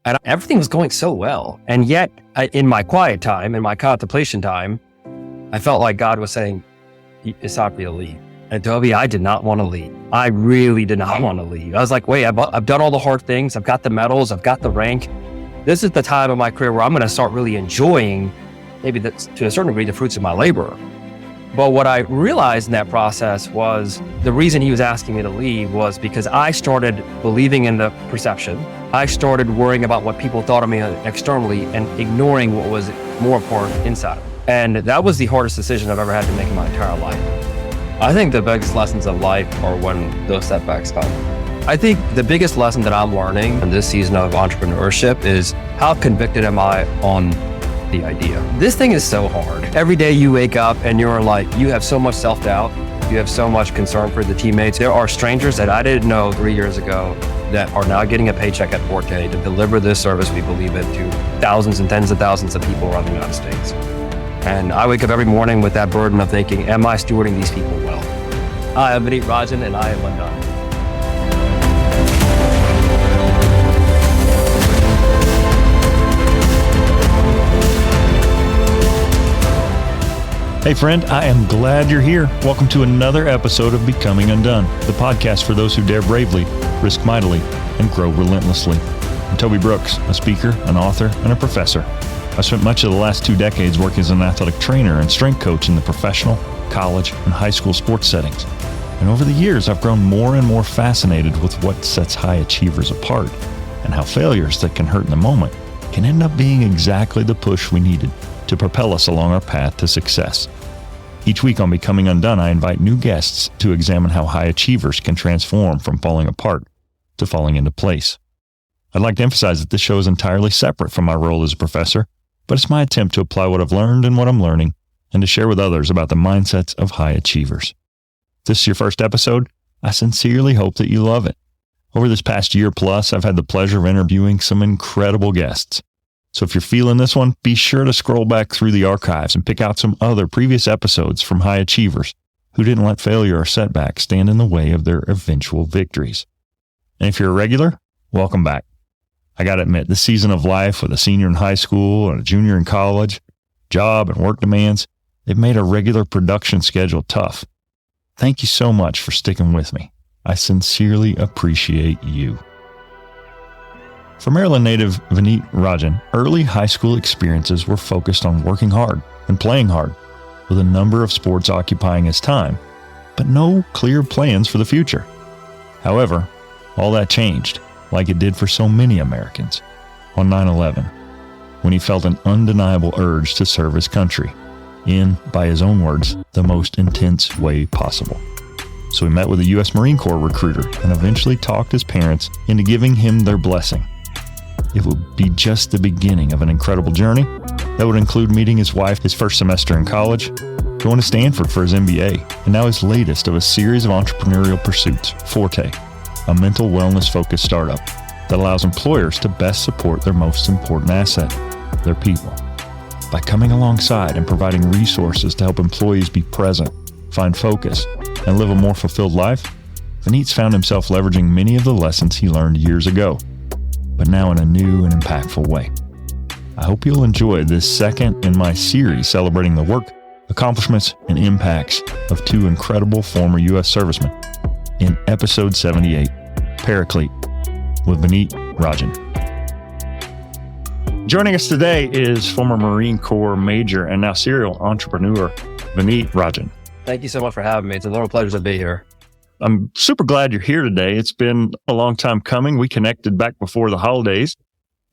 And everything was going so well. And yet, in my quiet time, in my contemplation time, I felt like God was saying, it's time for you to leave. And Toby, I did not want to leave. I really did not want to leave. I was like, wait, I've done all the hard things. I've got the medals. I've got the rank. This is the time of my career where I'm going to start really enjoying, maybe to a certain degree, the fruits of my labor. But what I realized in that process was the reason he was asking me to leave was because I started believing in the perception. I started worrying about what people thought of me externally and ignoring what was more important inside. And that was the hardest decision I've ever had to make in my entire life. I think the biggest lessons of life are when those setbacks come. I think the biggest lesson that I'm learning in this season of entrepreneurship is how convicted am I on the idea. This thing is so hard. Every day you wake up and you're like, you have so much self-doubt. You have so much concern for the teammates. There are strangers that I didn't know 3 years ago that are now getting a paycheck at Forte to deliver this service we believe in to thousands and tens of thousands of people around the United States. And I wake up every morning with that burden of thinking, am I stewarding these people well? Hi, I'm Vineet Rajan and I am UnDone. Hey friend, I am glad you're here. Welcome to another episode of Becoming Undone, the podcast for those who dare bravely, risk mightily, and grow relentlessly. I'm Toby Brooks, a speaker, an author, and a professor. I've spent much of the last 2 decades working as an athletic trainer and strength coach in the professional, college, and high school sports settings. And over the years, I've grown more and more fascinated with what sets high achievers apart and how failures that can hurt in the moment can end up being exactly the push we needed to propel us along our path to success. Each week on Becoming Undone, I invite new guests to examine how high achievers can transform from falling apart to falling into place. I'd like to emphasize that this show is entirely separate from my role as a professor, but it's my attempt to apply what I've learned and what I'm learning and to share with others about the mindsets of high achievers. If this is your first episode, I sincerely hope that you love it. Over this past year plus, I've had the pleasure of interviewing some incredible guests. So if you're feeling this one, be sure to scroll back through the archives and pick out some other previous episodes from high achievers who didn't let failure or setbacks stand in the way of their eventual victories. And if you're a regular, welcome back. I got to admit, this season of life with a senior in high school and a junior in college, job and work demands, they've made a regular production schedule tough. Thank you so much for sticking with me. I sincerely appreciate you. For Maryland native Vineet Rajan, early high school experiences were focused on working hard and playing hard, with a number of sports occupying his time, but no clear plans for the future. However, all that changed, like it did for so many Americans, on 9/11, when he felt an undeniable urge to serve his country, in, by his own words, the most intense way possible. So he met with a U.S. Marine Corps recruiter and eventually talked his parents into giving him their blessing. It would be just the beginning of an incredible journey that would include meeting his wife his first semester in college, going to Stanford for his MBA, and now his latest of a series of entrepreneurial pursuits, Forte, a mental wellness-focused startup that allows employers to best support their most important asset, their people. By coming alongside and providing resources to help employees be present, find focus, and live a more fulfilled life, Vineet's found himself leveraging many of the lessons he learned years ago, but now in a new and impactful way. I hope you'll enjoy this second in my series celebrating the work, accomplishments, and impacts of 2 incredible former U.S. servicemen in episode 78, Paraclete, with Vineet Rajan. Joining us today is former Marine Corps Major and now serial entrepreneur, Vineet Rajan. Thank you so much for having me. It's a real pleasure to be here. I'm super glad you're here today. It's been a long time coming. We connected back before the holidays,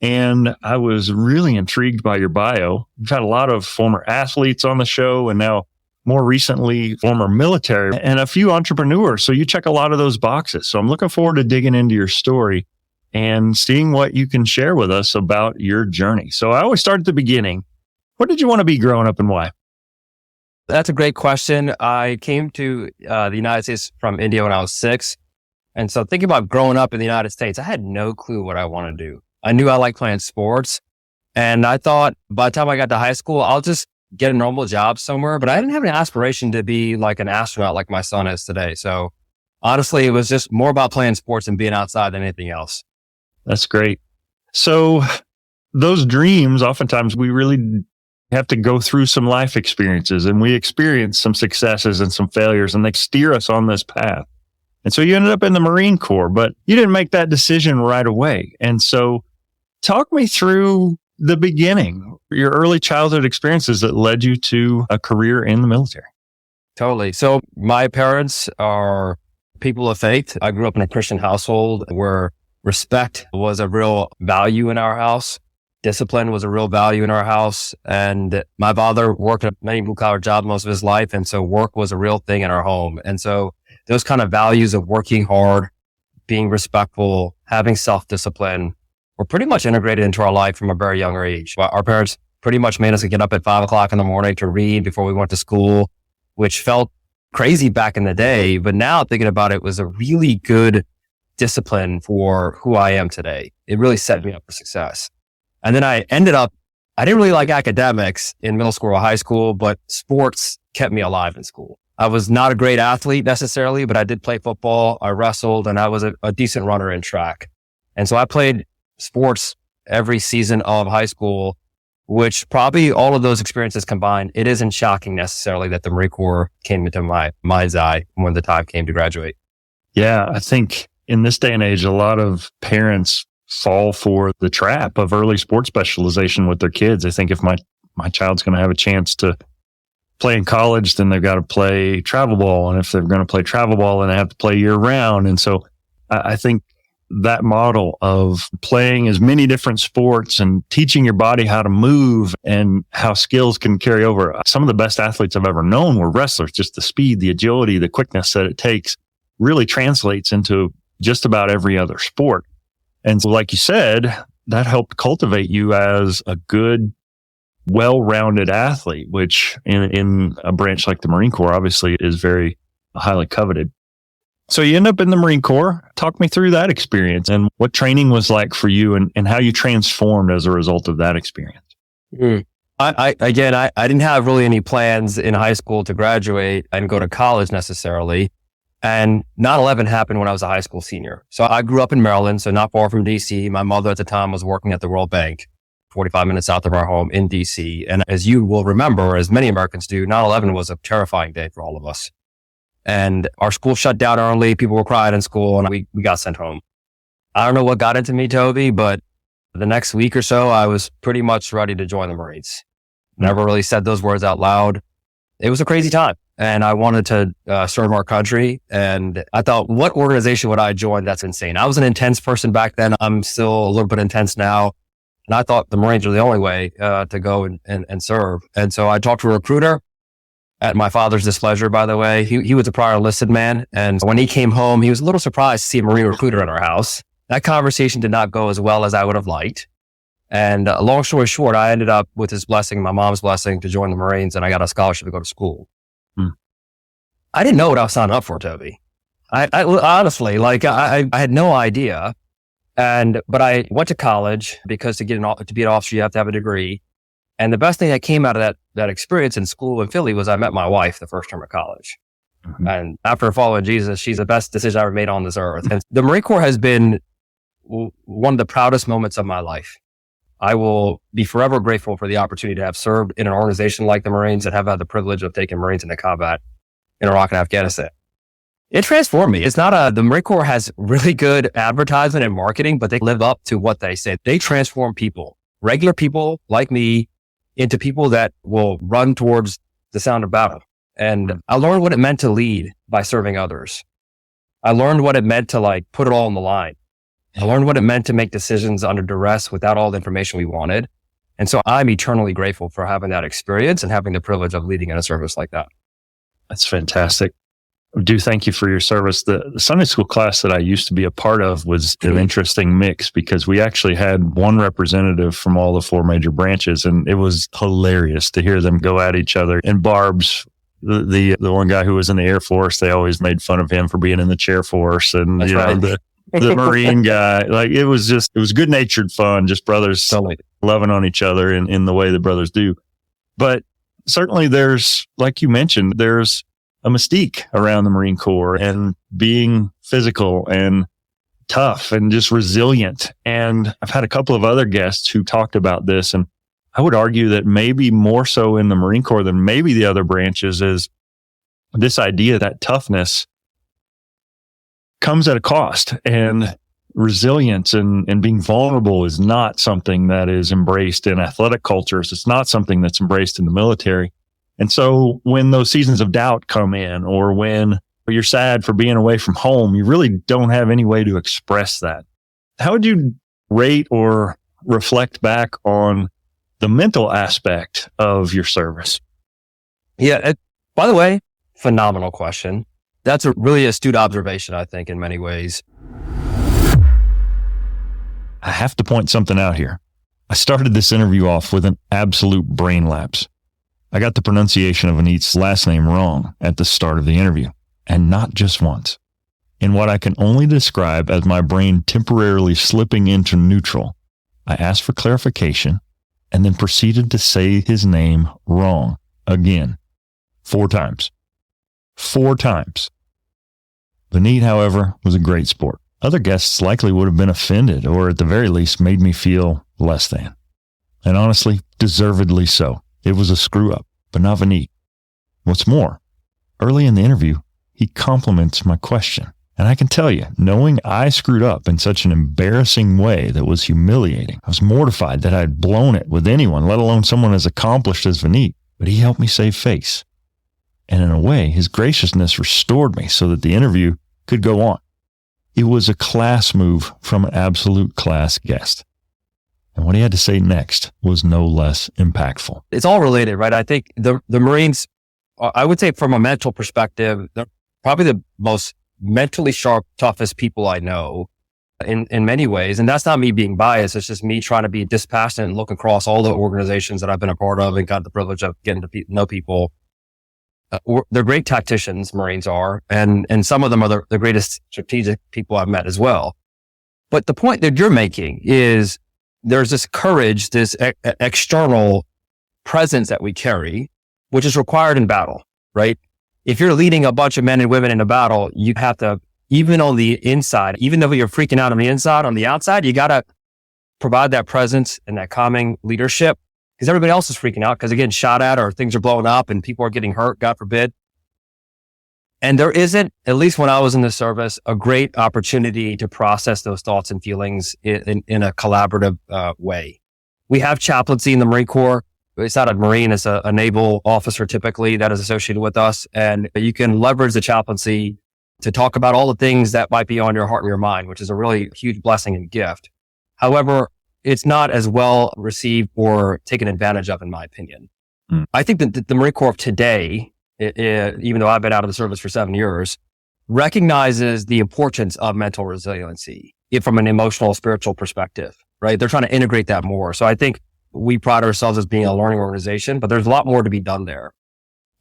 and I was really intrigued by your bio. You've had a lot of former athletes on the show, and now more recently, former military and a few entrepreneurs. So you check a lot of those boxes. So I'm looking forward to digging into your story and seeing what you can share with us about your journey. So I always start at the beginning. What did you want to be growing up and why? That's a great question. I came to the United States from India when I was 6. And so thinking about growing up in the United States, I had no clue what I want to do. I knew I liked playing sports. And I thought by the time I got to high school, I'll just get a normal job somewhere. But I didn't have an aspiration to be like an astronaut like my son is today. So honestly, it was just more about playing sports and being outside than anything else. That's great. So those dreams, oftentimes we really have to go through some life experiences, and we experience some successes and some failures, and they steer us on this path. And so you ended up in the Marine Corps, but you didn't make that decision right away. And so talk me through the beginning, your early childhood experiences that led you to a career in the military. Totally. So my parents are people of faith. I grew up in a Christian household where respect was a real value in our house. Discipline was a real value in our house. And my father worked a many blue-collar jobs most of his life. And so work was a real thing in our home. And so those kind of values of working hard, being respectful, having self-discipline were pretty much integrated into our life from a very young age. Our parents pretty much made us get up at 5:00 in the morning to read before we went to school, which felt crazy back in the day. But now thinking about it, was a really good discipline for who I am today. It really set me up for success. And then I didn't really like academics in middle school or high school, but sports kept me alive in school. I was not a great athlete necessarily, but I did play football. I wrestled, and I was a decent runner in track. And so I played sports every season of high school, which probably all of those experiences combined, it isn't shocking necessarily that the Marine Corps came into my mind's eye when the time came to graduate. Yeah, I think in this day and age, a lot of parents fall for the trap of early sports specialization with their kids. They think if my child's going to have a chance to play in college, then they've got to play travel ball. And if they're going to play travel ball, then they have to play year round. And so I think that model of playing as many different sports and teaching your body how to move and how skills can carry over. Some of the best athletes I've ever known were wrestlers. Just the speed, the agility, the quickness that it takes really translates into just about every other sport. And so, like you said, that helped cultivate you as a good, well-rounded athlete, which in a branch like the Marine Corps, obviously is very highly coveted. So you end up in the Marine Corps. Talk me through that experience and what training was like for you and how you transformed as a result of that experience. I didn't have really any plans in high school to graduate and go to college necessarily. And 9/11 happened when I was a high school senior. So I grew up in Maryland, so not far from DC. My mother at the time was working at the World Bank, 45 minutes south of our home in DC. And as you will remember, as many Americans do, 9/11 was a terrifying day for all of us. And our school shut down early. People were crying in school, and we got sent home. I don't know what got into me, Toby, but the next week or so, I was pretty much ready to join the Marines. Never really said those words out loud. It was a crazy time, and I wanted to serve our country. And I thought, what organization would I join? That's insane. I was an intense person back then. I'm still a little bit intense now. And I thought the Marines were the only way to go and serve. And so I talked to a recruiter. At my father's displeasure, by the way. He was a prior enlisted man. And when he came home, he was a little surprised to see a Marine recruiter in our house. That conversation did not go as well as I would have liked. And long story short, I ended up with his blessing, my mom's blessing, to join the Marines, and I got a scholarship to go to school. I didn't know what I was signing up for, Toby. I honestly, I had no idea. But I went to college because to be an officer, you have to have a degree. And the best thing that came out of that experience in school in Philly was I met my wife the first term of college. Mm-hmm. And after following Jesus, she's the best decision I ever made on this earth. And the Marine Corps has been one of the proudest moments of my life. I will be forever grateful for the opportunity to have served in an organization like the Marines and have had the privilege of taking Marines into combat in Iraq and Afghanistan. It transformed me. The Marine Corps has really good advertisement and marketing, but they live up to what they say. They transform people, regular people like me, into people that will run towards the sound of battle. And I learned what it meant to lead by serving others. I learned what it meant to put it all on the line. I learned what it meant to make decisions under duress without all the information we wanted. And so I'm eternally grateful for having that experience and having the privilege of leading in a service like that. That's fantastic. I do thank you for your service. The Sunday school class that I used to be a part of was an interesting mix because we actually had one representative from all the four major branches, and it was hilarious to hear them go at each other. And Barb's, the one guy who was in the Air Force, they always made fun of him for being in the chair force, and the Marine guy. It was good natured fun, just brothers loving on each other in the way that brothers do. But certainly there's, like you mentioned, there's a mystique around the Marine Corps and being physical and tough and just resilient. And I've had a couple of other guests who talked about this. And I would argue that maybe more so in the Marine Corps than maybe the other branches is this idea that toughness comes at a cost, and resilience and being vulnerable is not something that is embraced in athletic cultures. It's not something that's embraced in the military. And so when those seasons of doubt come in, or when you're sad for being away from home, you really don't have any way to express that. How would you rate or reflect back on the mental aspect of your service? Yeah. By the way, phenomenal question. That's a really astute observation, I think, in many ways. I have to point something out here. I started this interview off with an absolute brain lapse. I got the pronunciation of Vineet's last name wrong at the start of the interview, and not just once. In what I can only describe as my brain temporarily slipping into neutral, I asked for clarification and then proceeded to say his name wrong again, 4 times. 4 times. Vineet, however, was a great sport. Other guests likely would have been offended, or at the very least made me feel less than. And honestly, deservedly so. It was a screw up, but not Vineet. What's more, early in the interview, he compliments my question. And I can tell you, knowing I screwed up in such an embarrassing way that was humiliating, I was mortified that I had blown it with anyone, let alone someone as accomplished as Vineet. But he helped me save face. And in a way, his graciousness restored me so that the interview could go on. It was a class move from an absolute class guest. And what he had to say next was no less impactful. It's all related, right? I think the Marines, I would say from a mental perspective, they're probably the most mentally sharp, toughest people I know in many ways. And that's not me being biased. It's just me trying to be dispassionate and look across all the organizations that I've been a part of and got the privilege of getting to know people. They're great tacticians, Marines are, and some of them are the greatest strategic people I've met as well. But the point that you're making is there's this courage, this external presence that we carry, which is required in battle, right? If you're leading a bunch of men and women in a battle, you have to, even on the inside, even though you're freaking out on the inside, on the outside, you got to provide that presence and that calming leadership. Because everybody else is freaking out because they're getting shot at or things are blowing up and people are getting hurt, God forbid. And there isn't, at least when I was in the service, a great opportunity to process those thoughts and feelings in a collaborative way. We have chaplaincy in the Marine Corps. It's not a Marine, it's a naval officer typically that is associated with us. And you can leverage the chaplaincy to talk about all the things that might be on your heart and your mind, which is a really huge blessing and gift. However, it's not as well received or taken advantage of, in my opinion. I think that the Marine Corps of today, even though I've been out of the service for 7 years, recognizes the importance of mental resiliency from an emotional, spiritual perspective, right? They're trying to integrate that more. So I think we pride ourselves as being a learning organization, but there's a lot more to be done there.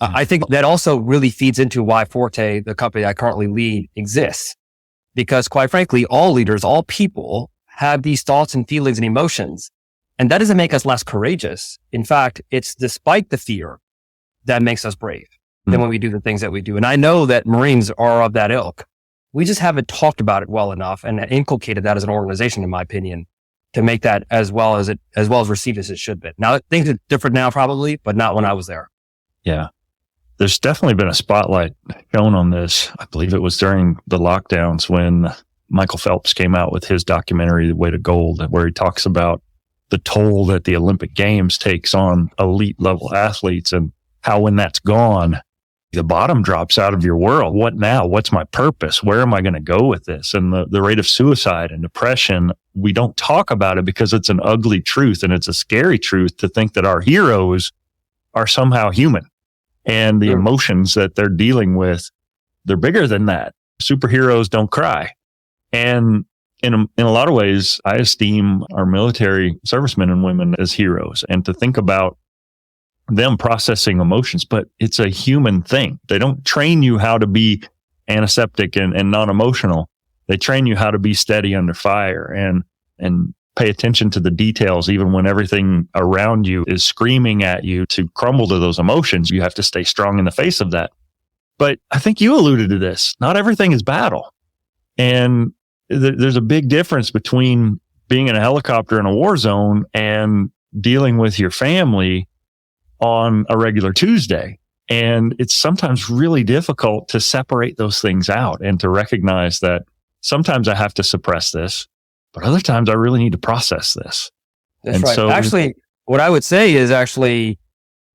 I think that also really feeds into why Forte, the company I currently lead, exists. Because quite frankly, all leaders, all people have these thoughts and feelings and emotions. And that doesn't make us less courageous. In fact, it's despite the fear that makes us brave than when we do the things that we do. And I know that Marines are of that ilk. We just haven't talked about it well enough and inculcated that as an organization, in my opinion, to make that as well as received as it should be. Now, things are different now probably, but not when I was there. Yeah. There's definitely been a spotlight shown on this. I believe it was during the lockdowns when Michael Phelps came out with his documentary, The Way to Gold, where he talks about the toll that the Olympic Games takes on elite level athletes and how when that's gone, the bottom drops out of your world. What now? What's my purpose? Where am I going to go with this? And the rate of suicide and depression, we don't talk about it because it's an ugly truth and it's a scary truth to think that our heroes are somehow human and the emotions that they're dealing with, they're bigger than that. Superheroes don't cry. And in a lot of ways, I esteem our military servicemen and women as heroes, and to think about them processing emotions, but it's a human thing. They don't train you how to be antiseptic and non-emotional. They train you how to be steady under fire and pay attention to the details, even when everything around you is screaming at you to crumble to those emotions. You have to stay strong in the face of that. But I think you alluded to this. Not everything is battle. And there's a big difference between being in a helicopter in a war zone and dealing with your family on a regular Tuesday. And it's sometimes really difficult to separate those things out and to recognize that sometimes I have to suppress this, but other times I really need to process this. That's and right. so, actually, what I would say is actually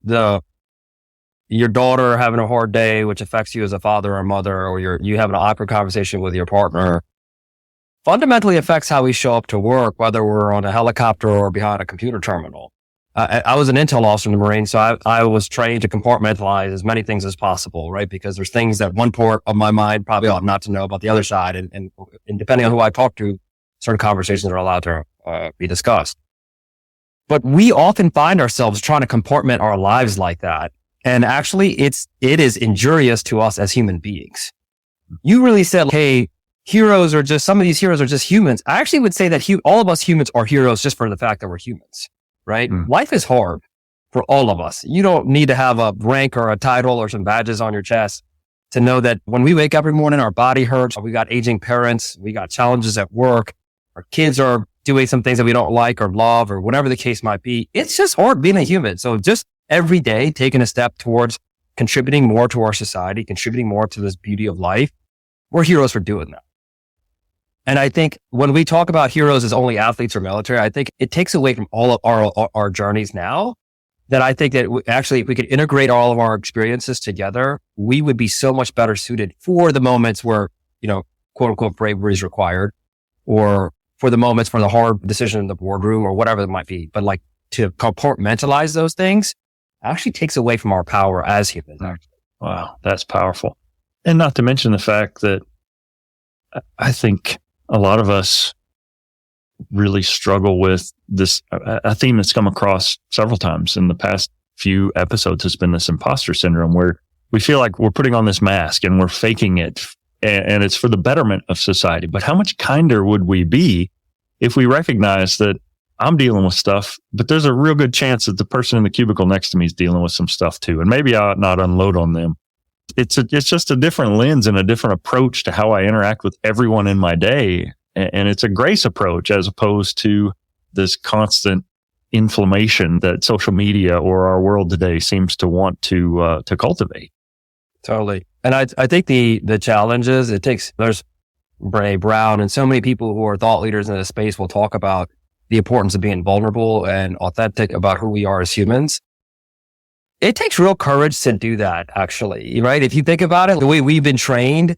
your daughter having a hard day, which affects you as a father or mother, or you having an awkward conversation with your partner, fundamentally affects how we show up to work, whether we're on a helicopter or behind a computer terminal. I was an intel officer in the Marines, so I was trained to compartmentalize as many things as possible, right? Because there's things that one part of my mind probably ought not to know about the other side. And depending on who I talk to, certain conversations are allowed to be discussed. But we often find ourselves trying to compartment our lives like that. And actually, it is injurious to us as human beings. You really said, hey, some of these heroes are just humans. I actually would say that all of us humans are heroes just for the fact that we're humans. Right? Life is hard for all of us. You don't need to have a rank or a title or some badges on your chest to know that when we wake up every morning, our body hurts. We got aging parents. We got challenges at work. Our kids are doing some things that we don't like or love or whatever the case might be. It's just hard being a human. So just every day taking a step towards contributing more to our society, contributing more to this beauty of life. We're heroes for doing that. And I think when we talk about heroes as only athletes or military, I think it takes away from all of our journeys now. That I think that actually, if we could integrate all of our experiences together, we would be so much better suited for the moments where, quote unquote, bravery is required, or for the moments for the hard decision in the boardroom or whatever it might be. But like to compartmentalize those things actually takes away from our power as humans. Wow, that's powerful. And not to mention the fact that I think a lot of us really struggle with this. A theme that's come across several times in the past few episodes has been this imposter syndrome, where we feel like we're putting on this mask and we're faking it, and it's for the betterment of society. But how much kinder would we be if we recognize that I'm dealing with stuff, but there's a real good chance that the person in the cubicle next to me is dealing with some stuff too, and maybe I ought not unload on them. It's just a different lens and a different approach to how I interact with everyone in my day. And it's a grace approach as opposed to this constant inflammation that social media or our world today seems to want to cultivate. Totally. And I think the challenge is there's Brene Brown and so many people who are thought leaders in this space will talk about the importance of being vulnerable and authentic about who we are as humans. It takes real courage to do that, actually, right? If you think about it, the way we've been trained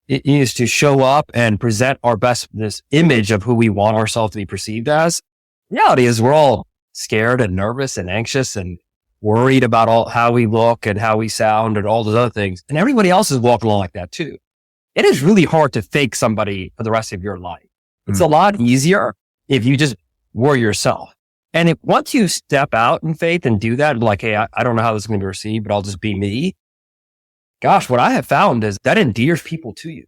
it is to show up and present our best, this image of who we want ourselves to be perceived as. Reality is we're all scared and nervous and anxious and worried about how we look and how we sound and all those other things. And everybody else is walking along like that too. It is really hard to fake somebody for the rest of your life. It's a lot easier if you just were yourself. And once you step out in faith and do that, like, hey, I don't know how this is going to be received, but I'll just be me. Gosh, what I have found is that endears people to you.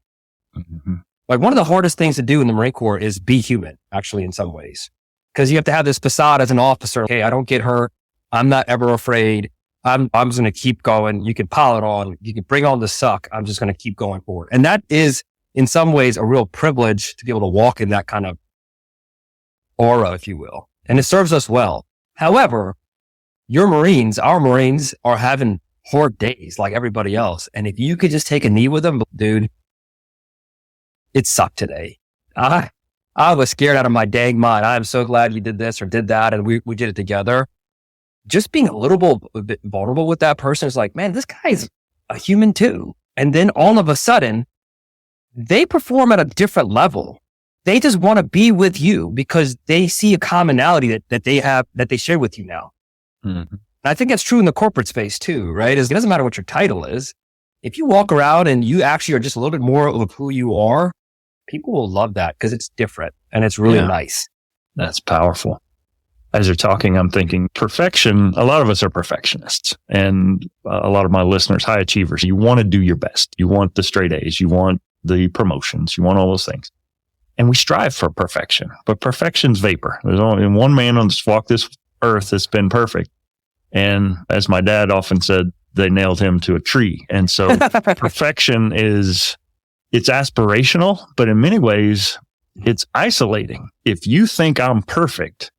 Mm-hmm. Like one of the hardest things to do in the Marine Corps is be human, actually, in some ways. Because you have to have this facade as an officer. Hey, I don't get hurt. I'm not ever afraid. I'm just going to keep going. You can pile it on. You can bring on the suck. I'm just going to keep going forward. And that is, in some ways, a real privilege to be able to walk in that kind of aura, if you will. And it serves us well. However, our Marines are having hard days like everybody else. And if you could just take a knee with them, dude, it sucked today. I was scared out of my dang mind. I'm so glad you did this or did that. And we did it together. Just being a little bit vulnerable with that person is like, man, this guy's a human too. And then all of a sudden, they perform at a different level. They just want to be with you because they see a commonality that they have, that they share with you now. Mm-hmm. And I think that's true in the corporate space too, right? It doesn't matter what your title is. If you walk around and you actually are just a little bit more of who you are, people will love that because it's different and it's really nice. That's powerful. As you're talking, I'm thinking perfection. A lot of us are perfectionists, and a lot of my listeners, high achievers. You want to do your best. You want the straight A's. You want the promotions. You want all those things. And we strive for perfection, but perfection's vapor. There's only one man on this earth that's been perfect. And as my dad often said, they nailed him to a tree. And so perfection it's aspirational, but in many ways, it's isolating. If you think I'm perfect,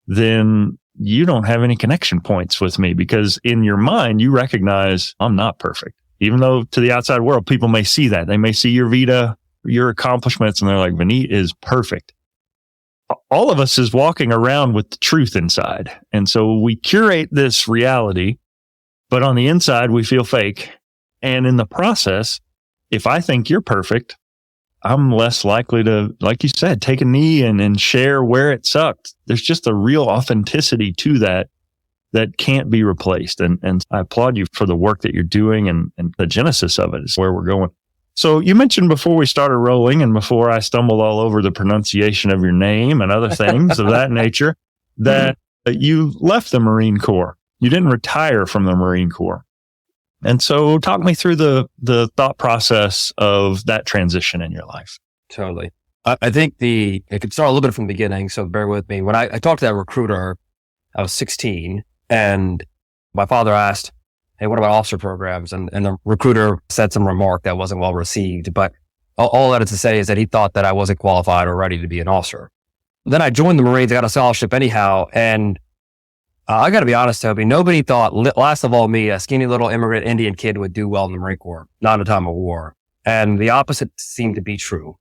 then you don't have any connection points with me, because in your mind, you recognize I'm not perfect. Even though to the outside world, people may see that. They may see your vita, your accomplishments, and they're like, Vineet is perfect. All of us is walking around with the truth inside. And so we curate this reality, but on the inside, we feel fake. And in the process, if I think you're perfect, I'm less likely to, like you said, take a knee and share where it sucked. There's just a real authenticity to that can't be replaced. And I applaud you for the work that you're doing, and the genesis of it is where we're going. So you mentioned before we started rolling and before I stumbled all over the pronunciation of your name and other things of that nature, that you left the Marine Corps. You didn't retire from the Marine Corps. And so talk me through the thought process of that transition in your life. Totally. I think it could start a little bit from the beginning, so bear with me. When I talked to that recruiter, I was 16, and my father asked, hey, what about officer programs? And the recruiter said some remark that wasn't well received, but all that is to say is that he thought that I wasn't qualified or ready to be an officer. Then I joined the Marines, I got a scholarship anyhow, and I got to be honest, Toby, nobody thought, last of all me, a skinny little immigrant Indian kid, would do well in the Marine Corps, not in a time of war. And the opposite seemed to be true,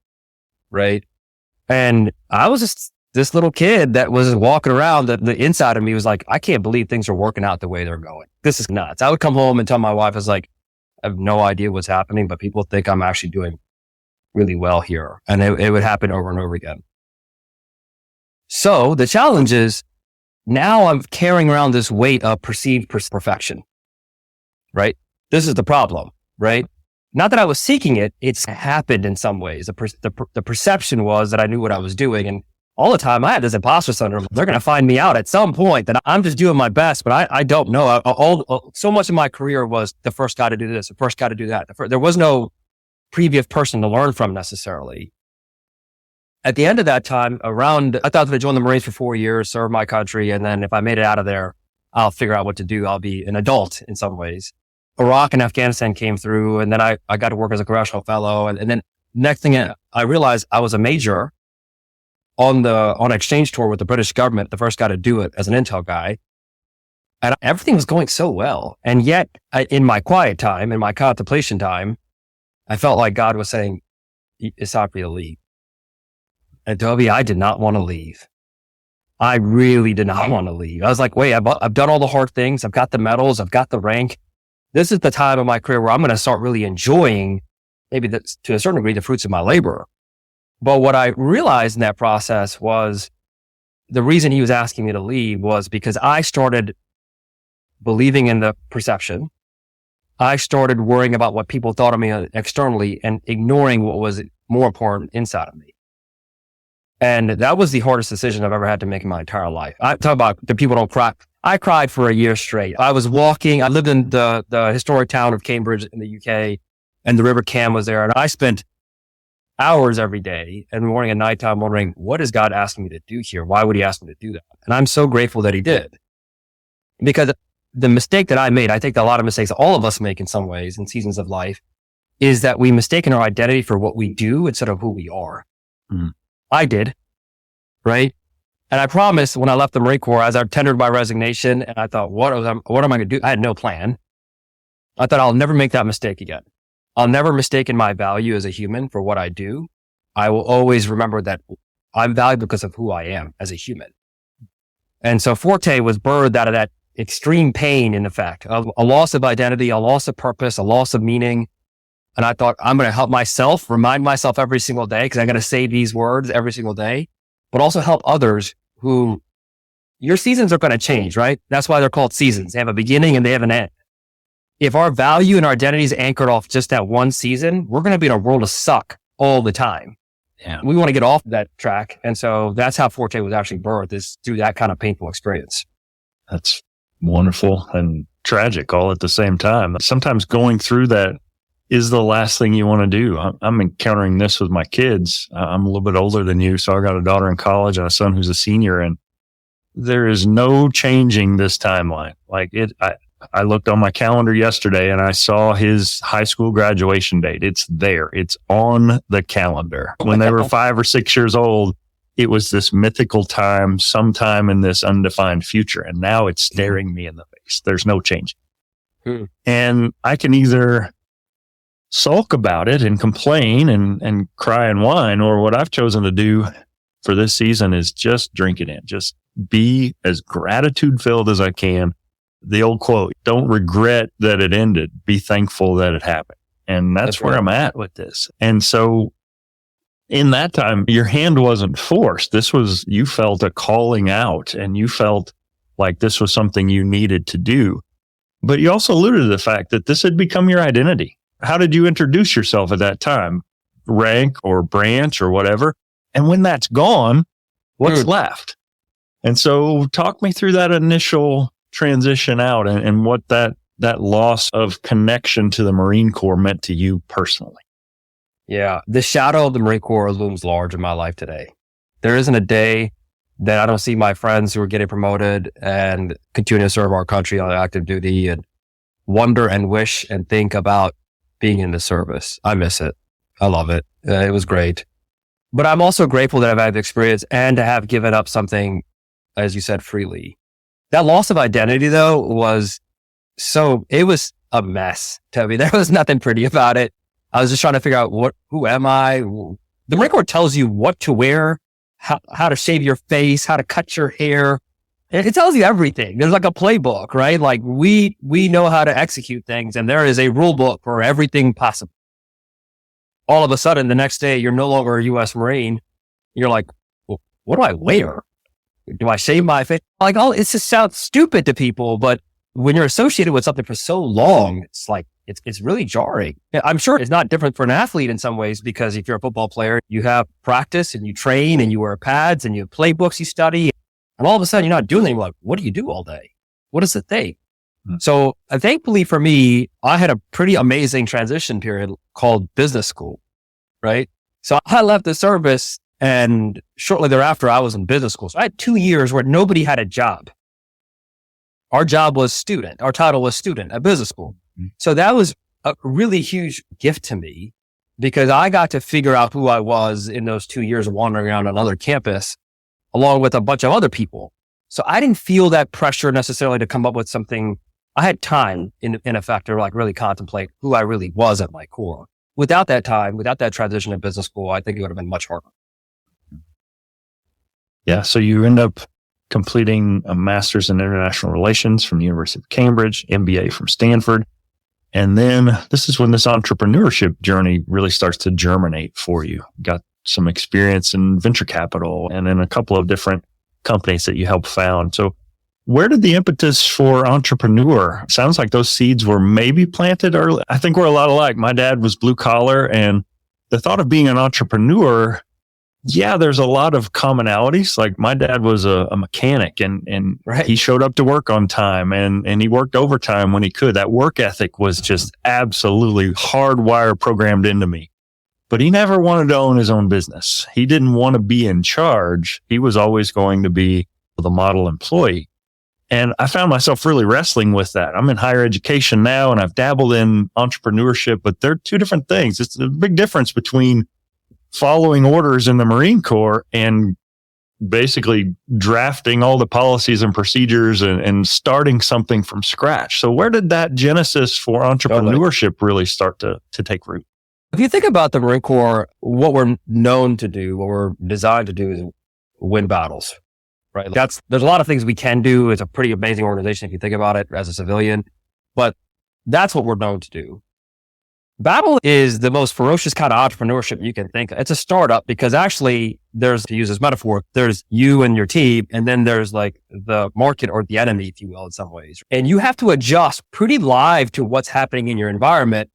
right? And I was just this little kid that was walking around, the inside of me was like, I can't believe things are working out the way they're going. This is nuts. I would come home and tell my wife, I was like, I have no idea what's happening, but people think I'm actually doing really well here. And it would happen over and over again. So the challenge is, now I'm carrying around this weight of perceived perfection, right? This is the problem, right? Not that I was seeking it, it's happened in some ways. The perception was that I knew what I was doing. And all the time I had this imposter syndrome. They're going to find me out at some point that I'm just doing my best, but I don't know. So much of my career was the first guy to do this, the first guy to do that. There was no previous person to learn from necessarily. At the end of that time, I thought that I'd join the Marines for 4 years, serve my country, and then if I made it out of there, I'll figure out what to do. I'll be an adult in some ways. Iraq and Afghanistan came through, and then I got to work as a congressional fellow. And then next thing I realized, I was a major on an exchange tour with the British government, the first guy to do it as an intel guy. And everything was going so well. And yet, in my quiet time, in my contemplation time, I felt like God was saying, it's time for you to leave. And Toby, I did not want to leave. I really did not want to leave. I was like, wait, I've done all the hard things. I've got the medals. I've got the rank. This is the time of my career where I'm going to start really enjoying, maybe to a certain degree, the fruits of my labor. But what I realized in that process was the reason he was asking me to leave was because I started believing in the perception. I started worrying about what people thought of me externally and ignoring what was more important inside of me. And that was the hardest decision I've ever had to make in my entire life. I talk about the people don't cry. I cried for a year straight. I was walking. I lived in the historic town of Cambridge in the UK, and the River Cam was there. And I spent hours every day and morning and nighttime wondering, what is God asking me to do here? Why would he ask me to do that? And I'm so grateful that he did. Because the mistake that I made, I think a lot of mistakes all of us make in some ways in seasons of life, is that we mistaken our identity for what we do instead of who we are. Mm. I did, right? And I promised when I left the Marine Corps, as I tendered my resignation, and I thought, what am I going to do? I had no plan. I thought I'll never make that mistake again. I'll never mistake my value as a human for what I do. I will always remember that I'm valuable because of who I am as a human. And so Forte was birthed out of that extreme pain, in effect, of a loss of identity, a loss of purpose, a loss of meaning. And I thought, I'm going to help myself, remind myself every single day, because I'm going to say these words every single day, but also help others who your seasons are going to change, right? That's why they're called seasons. They have a beginning and they have an end. If our value and our identity is anchored off just that one season, we're going to be in a world of suck all the time. Yeah. We want to get off that track. And so that's how Forte was actually birthed, is through that kind of painful experience. That's wonderful and tragic all at the same time. Sometimes going through that is the last thing you want to do. I'm encountering this with my kids. I'm a little bit older than you, so I got a daughter in college and a son who's a senior, and there is no changing this timeline. Like I looked on my calendar yesterday and I saw his high school graduation date. It's there. It's on the calendar. When they were 5 or 6 years old, it was this mythical time, sometime in this undefined future. And now it's staring me in the face. There's no change. And I can either sulk about it and complain and cry and whine, or what I've chosen to do for this season is just drink it in. Just be as gratitude filled as I can. The old quote, don't regret that it ended. Be thankful that it happened. And that's where I'm at with this. And so in that time, your hand wasn't forced. This was, you felt a calling out and you felt like this was something you needed to do. But you also alluded to the fact that this had become your identity. How did you introduce yourself at that time? Rank or branch or whatever. And when that's gone, what's left? And so talk me through that initial transition out and what that loss of connection to the Marine Corps meant to you personally. Yeah. The shadow of the Marine Corps looms large in my life today. There isn't a day that I don't see my friends who are getting promoted and continue to serve our country on active duty and wonder and wish and think about being in the service. I miss it. I love it. It was great. But I'm also grateful that I've had the experience and to have given up something, as you said, freely. That loss of identity, though, it was a mess, Toby. There was nothing pretty about it. I was just trying to figure out who am I? The Marine Corps tells you what to wear, how to shave your face, how to cut your hair. It tells you everything. There's like a playbook, right? Like we know how to execute things, and there is a rule book for everything possible. All of a sudden, the next day, you're no longer a U.S. Marine. You're like, well, what do I wear? Do I shave my face? Like, it just sounds stupid to people, but when you're associated with something for so long, it's like, it's really jarring. I'm sure it's not different for an athlete in some ways, because if you're a football player, you have practice and you train and you wear pads and you have playbooks you study. And all of a sudden you're not doing anything. Like, what do you do all day? What is the thing? So thankfully for me, I had a pretty amazing transition period called business school, right? So I left the service and shortly thereafter I was in business school. So I had 2 years where nobody had a job. Our job was student. Our title was student at business school. So that was a really huge gift to me because I got to figure out who I was in those 2 years of wandering around another campus along with a bunch of other people. So I didn't feel that pressure necessarily to come up with something. I had time in effect to like really contemplate who I really was at my core. Without that time, without that transition to business school, I think it would have been much harder. Yeah. So you end up completing a master's in international relations from the University of Cambridge, MBA from Stanford. And then this is when this entrepreneurship journey really starts to germinate for you. Got some experience in venture capital and in a couple of different companies that you helped found. So where did the impetus for entrepreneur? Sounds like those seeds were maybe planted early. I think we're a lot alike. My dad was blue collar, and the thought of being an entrepreneur, yeah, there's a lot of commonalities. Like my dad was a mechanic and right. He showed up to work on time and he worked overtime when he could. That work ethic was just absolutely hardwired programmed into me. But he never wanted to own his own business. He didn't want to be in charge. He was always going to be the model employee. And I found myself really wrestling with that. I'm in higher education now and I've dabbled in entrepreneurship, but they're two different things. It's a big difference between following orders in the Marine Corps and basically drafting all the policies and procedures and starting something from scratch. So where did that genesis for entrepreneurship really start to take root? If you think about the Marine Corps, what we're known to do, what we're designed to do is win battles, right? There's a lot of things we can do. It's a pretty amazing organization if you think about it as a civilian, but that's what we're known to do. Battle is the most ferocious kind of entrepreneurship you can think of. It's a startup because actually there's, to use this metaphor, there's you and your team, and then there's like the market or the enemy, if you will, in some ways. And you have to adjust pretty live to what's happening in your environment.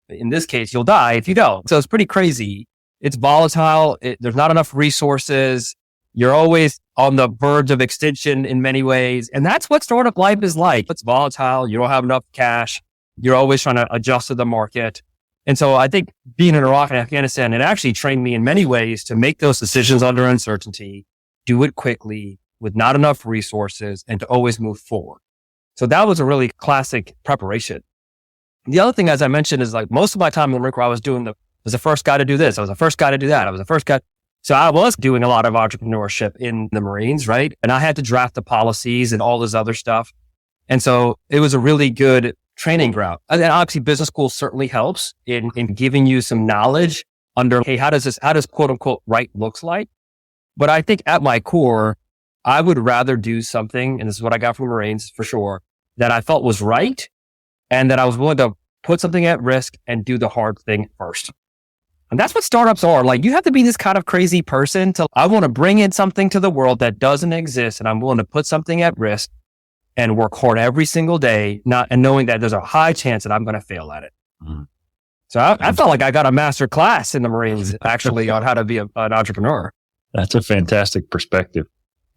In this case, you'll die if you don't. So it's pretty crazy. It's volatile. There's not enough resources. You're always on the verge of extinction in many ways. And that's what startup life is like. It's volatile. You don't have enough cash. You're always trying to adjust to the market. And so I think being in Iraq and Afghanistan, it actually trained me in many ways to make those decisions under uncertainty, do it quickly with not enough resources, and to always move forward. So that was a really classic preparation. The other thing, as I mentioned, is like most of my time in the Marine Corps, I was the first guy to do this. I was the first guy to do that. I was the first guy. So I was doing a lot of entrepreneurship in the Marines, right? And I had to draft the policies and all this other stuff. And so it was a really good training ground. And obviously business school certainly helps in giving you some knowledge under, hey, how does quote unquote right looks like? But I think at my core, I would rather do something, and this is what I got from Marines for sure, that I felt was right and that I was willing to put something at risk and do the hard thing first. And that's what startups are. Like, you have to be this kind of crazy person I want to bring in something to the world that doesn't exist, and I'm willing to put something at risk and work hard every single day, and knowing that there's a high chance that I'm going to fail at it. Mm. So I felt like I got a master class in the Marines actually on how to be an entrepreneur. That's a fantastic perspective.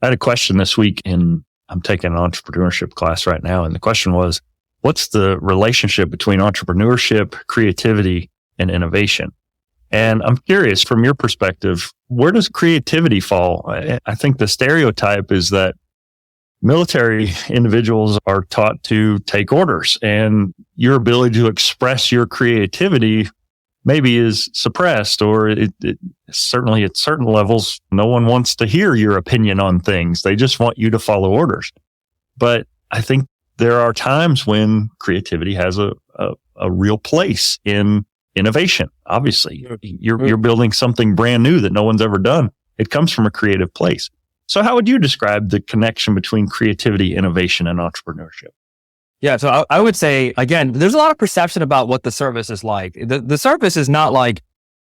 I had a question this week, and I'm taking an entrepreneurship class right now. And the question was, what's the relationship between entrepreneurship, creativity, and innovation? And I'm curious, from your perspective, where does creativity fall? I think the stereotype is that military individuals are taught to take orders, and your ability to express your creativity maybe is suppressed, or it certainly at certain levels, no one wants to hear your opinion on things. They just want you to follow orders. But I think there are times when creativity has a real place in innovation. Obviously, you're building something brand new that no one's ever done. It comes from a creative place. So how would you describe the connection between creativity, innovation, and entrepreneurship? Yeah, so I would say, again, there's a lot of perception about what the service is like. The service is not like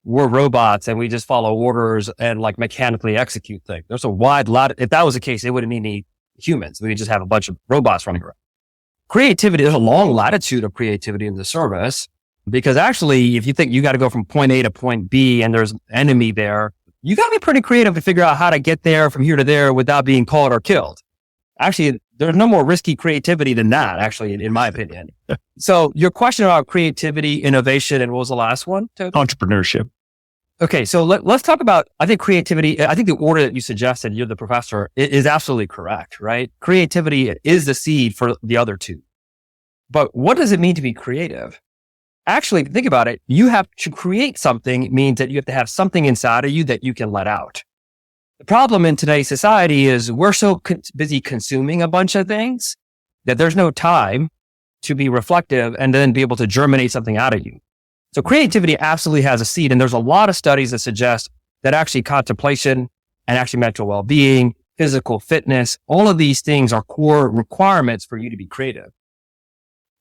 we're robots and we just follow orders and like mechanically execute things. There's a wide lot. If that was the case, it wouldn't need any humans. We would just have a bunch of robots running around. Creativity, there's a long latitude of creativity in the service, because actually, if you think you got to go from point A to point B and there's an enemy there, you got to be pretty creative to figure out how to get there from here to there without being caught or killed. Actually, there's no more risky creativity than that, actually, in my opinion. So your question about creativity, innovation, and what was the last one, Toby? Entrepreneurship. Okay, so let's talk about, I think creativity, I think the order that you suggested, you're the professor, is absolutely correct, right? Creativity is the seed for the other two. But what does it mean to be creative? Actually, if you think about it, you have to create something means that you have to have something inside of you that you can let out. The problem in today's society is we're so busy consuming a bunch of things that there's no time to be reflective and then be able to germinate something out of you. So creativity absolutely has a seed. And there's a lot of studies that suggest that actually contemplation and actually mental well-being, physical fitness, all of these things are core requirements for you to be creative.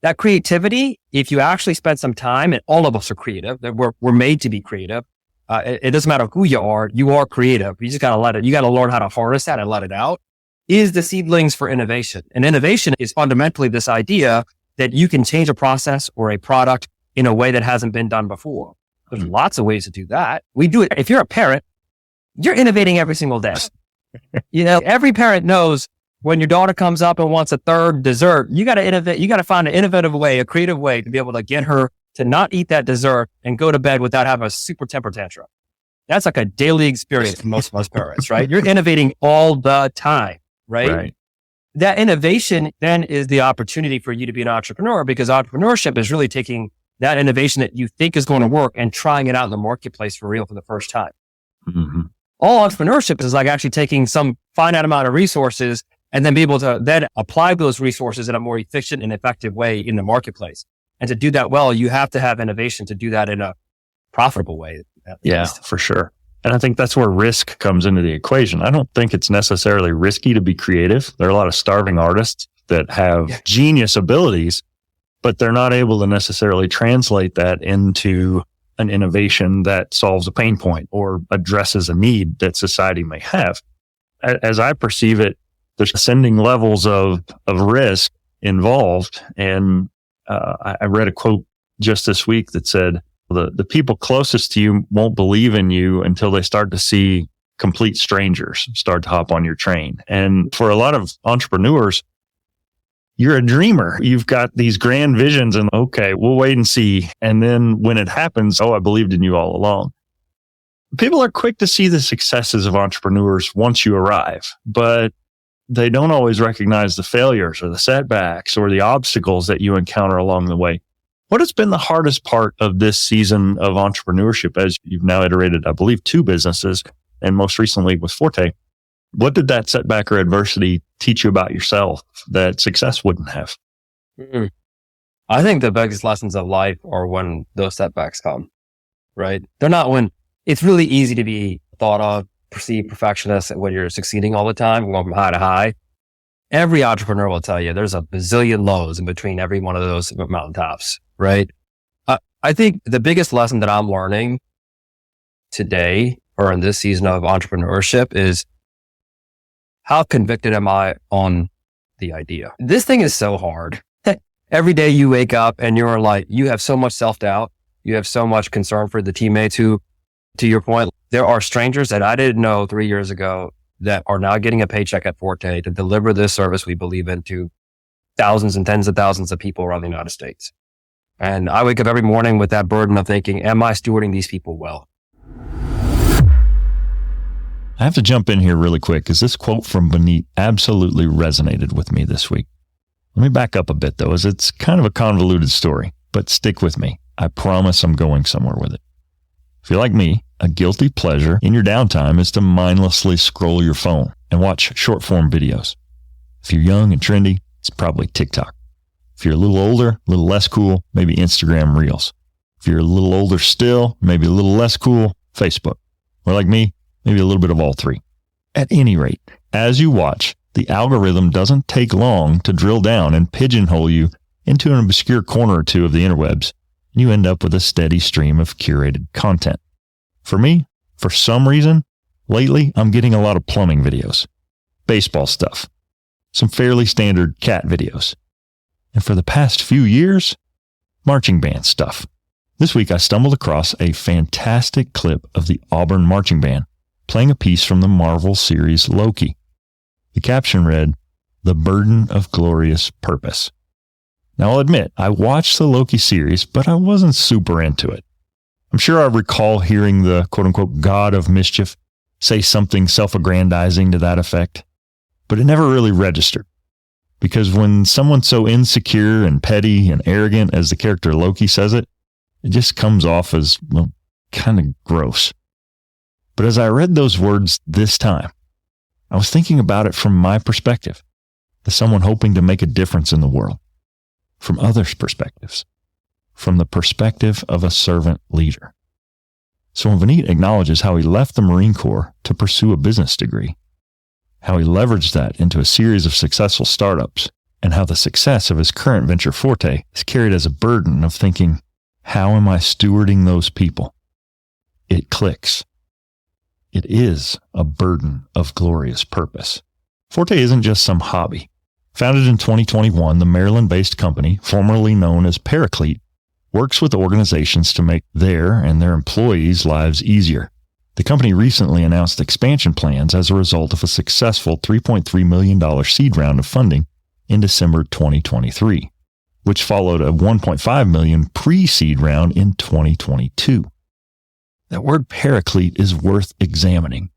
That creativity, if you actually spend some time, and all of us are creative, that we're made to be creative. It doesn't matter who you are creative. You just got to you got to learn how to harness that and let it out, is the seedlings for innovation. And innovation is fundamentally this idea that you can change a process or a product in a way that hasn't been done before. There's lots of ways to do that. We do it. If you're a parent, you're innovating every single day. Every parent knows when your daughter comes up and wants a third dessert, you got to innovate. You got to find an innovative way, a creative way to be able to get her to not eat that dessert and go to bed without having a super temper tantrum. That's like a daily experience for most of us parents, right? You're innovating all the time, right? That innovation then is the opportunity for you to be an entrepreneur, because entrepreneurship is really taking that innovation that you think is going to work and trying it out in the marketplace for real for the first time. Mm-hmm. All entrepreneurship is like actually taking some finite amount of resources and then be able to then apply those resources in a more efficient and effective way in the marketplace. And to do that well, you have to have innovation to do that in a profitable way. Yeah, for sure. And I think that's where risk comes into the equation. I don't think it's necessarily risky to be creative. There are a lot of starving artists that have genius abilities, but they're not able to necessarily translate that into an innovation that solves a pain point or addresses a need that society may have. As I perceive it, there's ascending levels of risk involved. And I read a quote just this week that said, the people closest to you won't believe in you until they start to see complete strangers start to hop on your train. And for a lot of entrepreneurs, you're a dreamer. You've got these grand visions and okay, we'll wait and see. And then when it happens, I believed in you all along. People are quick to see the successes of entrepreneurs once you arrive, but they don't always recognize the failures or the setbacks or the obstacles that you encounter along the way. What has been the hardest part of this season of entrepreneurship as you've now iterated, I believe, 2 businesses and most recently with Forte? What did that setback or adversity teach you about yourself that success wouldn't have? I think the biggest lessons of life are when those setbacks come, right? They're not when it's really easy to be thought of, perceived perfectionist when you're succeeding all the time, going from high to high. Every entrepreneur will tell you there's a bazillion lows in between every one of those mountaintops, right? I think the biggest lesson that I'm learning today or in this season of entrepreneurship is how convicted am I on the idea? This thing is so hard. Every day you wake up and you're like, you have so much self-doubt. You have so much concern for the teammates who, to your point, there are strangers that I didn't know 3 years ago that are now getting a paycheck at Forte to deliver this service we believe in to thousands and tens of thousands of people around the United States. And I wake up every morning with that burden of thinking, am I stewarding these people well? I have to jump in here really quick because this quote from Vineet absolutely resonated with me this week. Let me back up a bit though, as it's kind of a convoluted story, but stick with me. I promise I'm going somewhere with it. If you're like me, a guilty pleasure in your downtime is to mindlessly scroll your phone and watch short form videos. If you're young and trendy, it's probably TikTok. If you're a little older, a little less cool, maybe Instagram Reels. If you're a little older still, maybe a little less cool, Facebook. Or like me, maybe a little bit of all 3. At any rate, as you watch, the algorithm doesn't take long to drill down and pigeonhole you into an obscure corner or 2 of the interwebs, and you end up with a steady stream of curated content. For me, for some reason, lately I'm getting a lot of plumbing videos, baseball stuff, some fairly standard cat videos, and for the past few years, marching band stuff. This week I stumbled across a fantastic clip of the Auburn Marching Band playing a piece from the Marvel series Loki. The caption read, "The Burden of Glorious Purpose." Now I'll admit, I watched the Loki series, but I wasn't super into it. I'm sure I recall hearing the quote-unquote God of Mischief say something self-aggrandizing to that effect, but it never really registered. Because when someone so insecure and petty and arrogant as the character Loki says it, it just comes off as, well, kind of gross. But as I read those words this time, I was thinking about it from my perspective, as someone hoping to make a difference in the world, from others' perspectives, from the perspective of a servant leader. So when Vineet acknowledges how he left the Marine Corps to pursue a business degree, how he leveraged that into a series of successful startups, and how the success of his current venture Forte is carried as a burden of thinking, how am I stewarding those people? It clicks. It is a burden of glorious purpose. Forte isn't just some hobby. Founded in 2021, the Maryland-based company, formerly known as Paraclete, works with organizations to make their and their employees' lives easier. The company recently announced expansion plans as a result of a successful $3.3 million seed round of funding in December 2023, which followed a $1.5 million pre-seed round in 2022. That word paraclete is worth examining.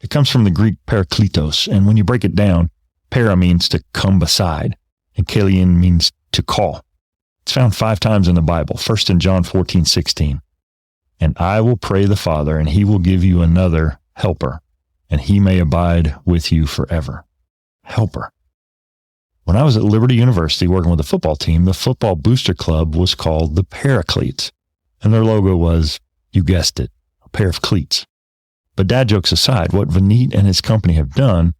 It comes from the Greek parakletos, and when you break it down, para means to come beside, and kalein means to call. It's found 5 times in the Bible, first in John 14:16. And I will pray the Father, and he will give you another helper, and he may abide with you forever. Helper. When I was at Liberty University working with the football team, the football booster club was called the Paracletes, and their logo was, you guessed it, a pair of cleats. But dad jokes aside, what Vineet and his company have done,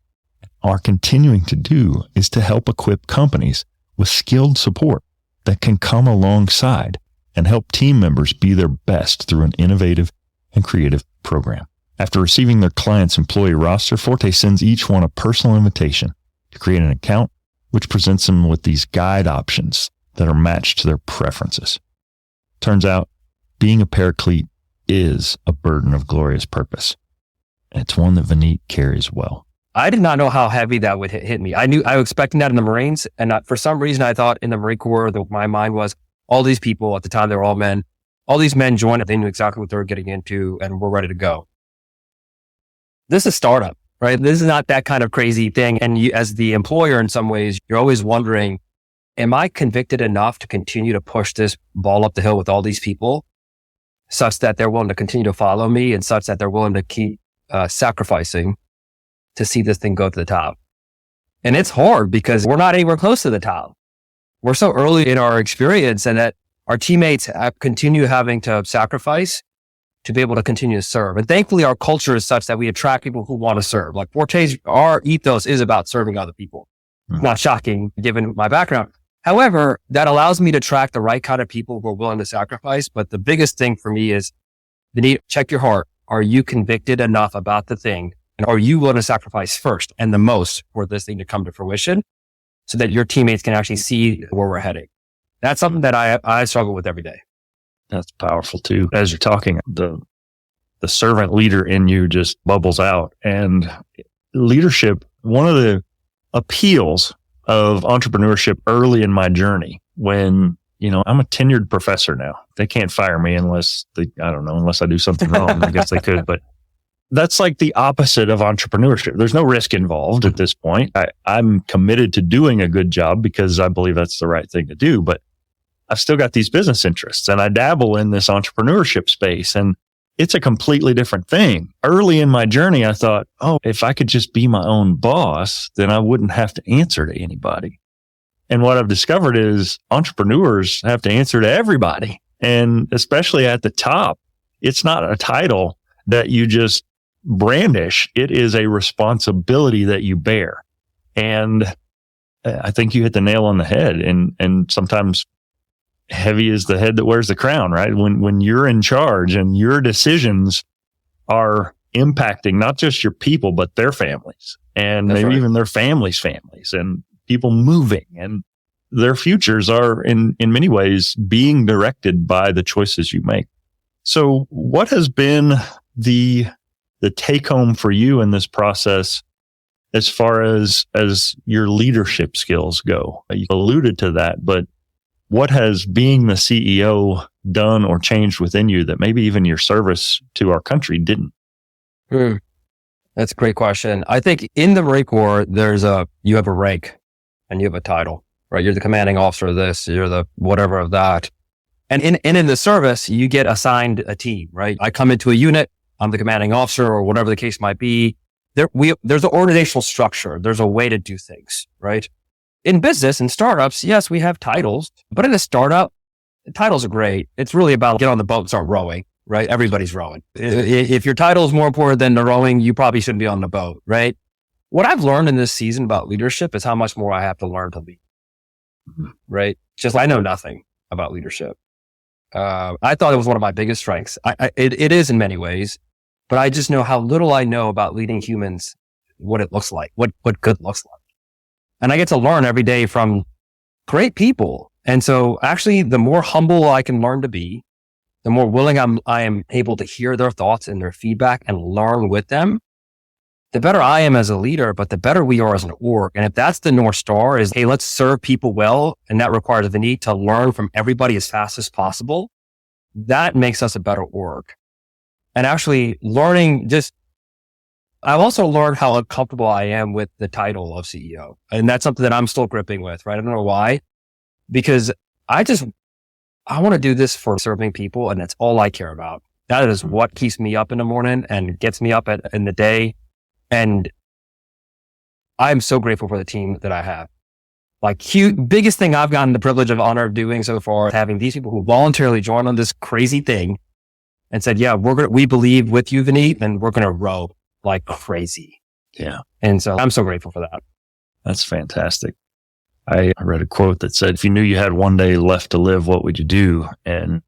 are continuing to do, is to help equip companies with skilled support that can come alongside and help team members be their best through an innovative and creative program. After receiving their client's employee roster, Forte sends each one a personal invitation to create an account, which presents them with these guide options that are matched to their preferences. Turns out, being a paraclete is a burden of glorious purpose. And it's one that Vineet carries well. I did not know how heavy that would hit me. I was expecting that in the Marines, and for some reason I thought in the Marine Corps, my mind was all these people at the time, they were all men. All these men joined, they knew exactly what they were getting into and were ready to go. This is a startup, right? This is not that kind of crazy thing. And you, as the employer, in some ways, you're always wondering, am I convicted enough to continue to push this ball up the hill with all these people such that they're willing to continue to follow me and such that they're willing to keep sacrificing to see this thing go to the top? And it's hard because we're not anywhere close to the top. We're so early in our experience, and that our teammates continue having to sacrifice to be able to continue to serve. And thankfully, our culture is such that we attract people who want to serve. Like Forte's, our ethos is about serving other people. Not shocking given my background. However, that allows me to attract the right kind of people who are willing to sacrifice. But the biggest thing for me is, Vineet, check your heart. Are you convicted enough about the thing? And are you willing to sacrifice first and the most for this thing to come to fruition so that your teammates can actually see where we're heading? That's something that I struggle with every day. That's powerful too. As you're talking, the servant leader in you just bubbles out. And leadership, one of the appeals of entrepreneurship early in my journey, when, I'm a tenured professor now. They can't fire me unless I do something wrong. I guess they could, but that's like the opposite of entrepreneurship. There's no risk involved at this point. I'm committed to doing a good job because I believe that's the right thing to do, but I've still got these business interests and I dabble in this entrepreneurship space, and it's a completely different thing. Early in my journey, I thought, if I could just be my own boss, then I wouldn't have to answer to anybody. And what I've discovered is entrepreneurs have to answer to everybody. And especially at the top, it's not a title that you just brandish. It is a responsibility that you bear. And I think you hit the nail on the head. And sometimes heavy is the head that wears the crown, right? When you're in charge and your decisions are impacting not just your people, but their families, and That's maybe right. even their families' families, and people moving, and their futures are in many ways being directed by the choices you make. So what has been the take home for you in this process as far as your leadership skills go? You alluded to that, but what has being the CEO done or changed within you that maybe even your service to our country didn't? That's a great question. I think in the Marine Corps, you have a rank and you have a title, right? You're the commanding officer of this, you're the whatever of that. And in the service, you get assigned a team, right? I come into a unit, I'm the commanding officer or whatever the case might be. There's an organizational structure. There's a way to do things, right? In business and startups, yes, we have titles, but in a startup, titles are great. It's really about get on the boat and start rowing, right? Everybody's rowing. If your title is more important than the rowing, you probably shouldn't be on the boat, right? What I've learned in this season about leadership is how much more I have to learn to lead, right? Just I know nothing about leadership. I thought it was one of my biggest strengths. It is in many ways, but I just know how little I know about leading humans, what it looks like, what good looks like. And I get to learn every day from great people. And so actually, the more humble I can learn to be, the more willing I am able to hear their thoughts and their feedback and learn with them, the better I am as a leader, but the better we are as an org. And if that's the North Star is, hey, let's serve people well. And that requires the need to learn from everybody as fast as possible. That makes us a better org. And actually I've also learned how uncomfortable I am with the title of CEO. And that's something that I'm still gripping with, right? I don't know why, because I want to do this for serving people. And that's all I care about. That is what keeps me up in the morning and gets me up in the day. And I'm so grateful for the team that I have. Like biggest thing I've gotten the privilege of honor of doing so far is having these people who voluntarily joined on this crazy thing and said, yeah, we believe with you, Vineet, and we're going to row like crazy. Yeah. And so I'm so grateful for that. That's fantastic. I read a quote that said, if you knew you had one day left to live, what would you do? And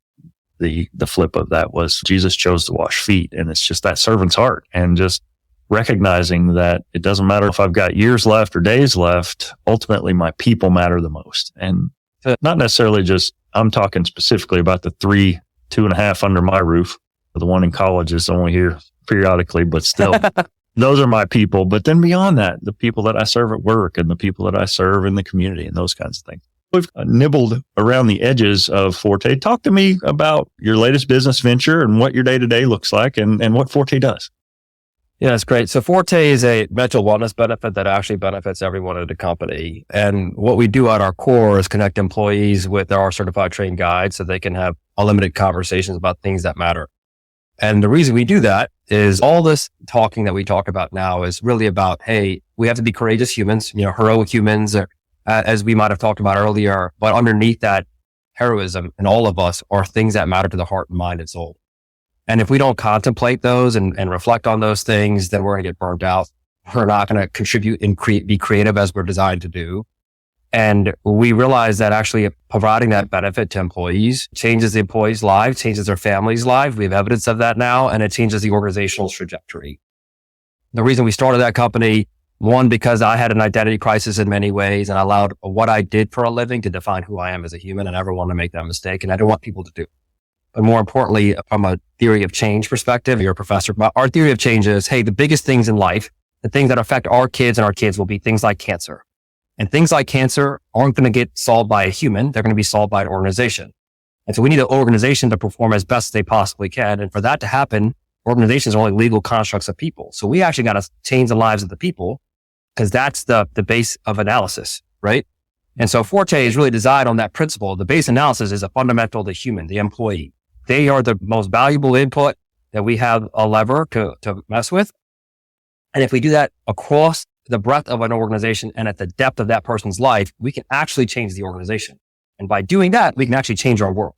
the flip of that was Jesus chose to wash feet. And it's just that servant's heart, and just recognizing that it doesn't matter if I've got years left or days left. Ultimately, my people matter the most. And not necessarily just, I'm talking specifically about the 2.5 under my roof. The one in college is only here periodically, but still, those are my people. But then beyond that, the people that I serve at work and the people that I serve in the community and those kinds of things. We've nibbled around the edges of Forte. Talk to me about your latest business venture and what your day-to-day looks like and what Forte does. Yeah, that's great. So Forte is a mental wellness benefit that actually benefits everyone at the company. And what we do at our core is connect employees with our certified trained guides so they can have unlimited conversations about things that matter. And the reason we do that is all this talking that we talk about now is really about, hey, we have to be courageous humans, heroic humans, as we might have talked about earlier. But underneath that heroism in all of us are things that matter to the heart and mind and soul. And if we don't contemplate those and reflect on those things, then we're going to get burnt out. We're not going to contribute and be creative as we're designed to do. And we realize that actually providing that benefit to employees changes the employees' lives, changes their families' lives. We have evidence of that now, and it changes the organizational trajectory. The reason we started that company, one, because I had an identity crisis in many ways and I allowed what I did for a living to define who I am as a human. I never want to make that mistake, and I don't want people to do it. But more importantly, from a theory of change perspective, you're a professor, but our theory of change is, hey, the biggest things in life, the things that affect our kids and our kids will be things like cancer. And things like cancer aren't going to get solved by a human. They're going to be solved by an organization. And so we need an organization to perform as best as they possibly can. And for that to happen, organizations are only legal constructs of people. So we actually got to change the lives of the people because that's the base of analysis, right? And so Forte is really designed on that principle. The base analysis is a fundamental to human, the employee. They are the most valuable input that we have a lever to mess with. And if we do that across the breadth of an organization and at the depth of that person's life, we can actually change the organization. And by doing that, we can actually change our world.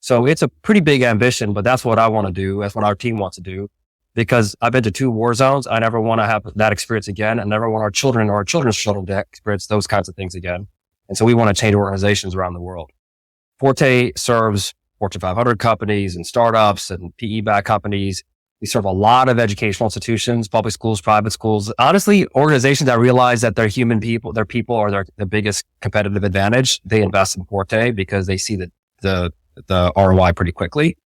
So it's a pretty big ambition, but that's what I want to do. That's what our team wants to do, because I've been to 2 war zones. I never want to have that experience again. I never want our children or our children's children to experience those kinds of things again. And so we want to change organizations around the world. Forte serves Fortune 500 companies and startups and PE-backed companies. We serve a lot of educational institutions, public schools, private schools. Honestly, organizations that realize that their people are their biggest competitive advantage. They invest in Forte because they see the ROI pretty quickly.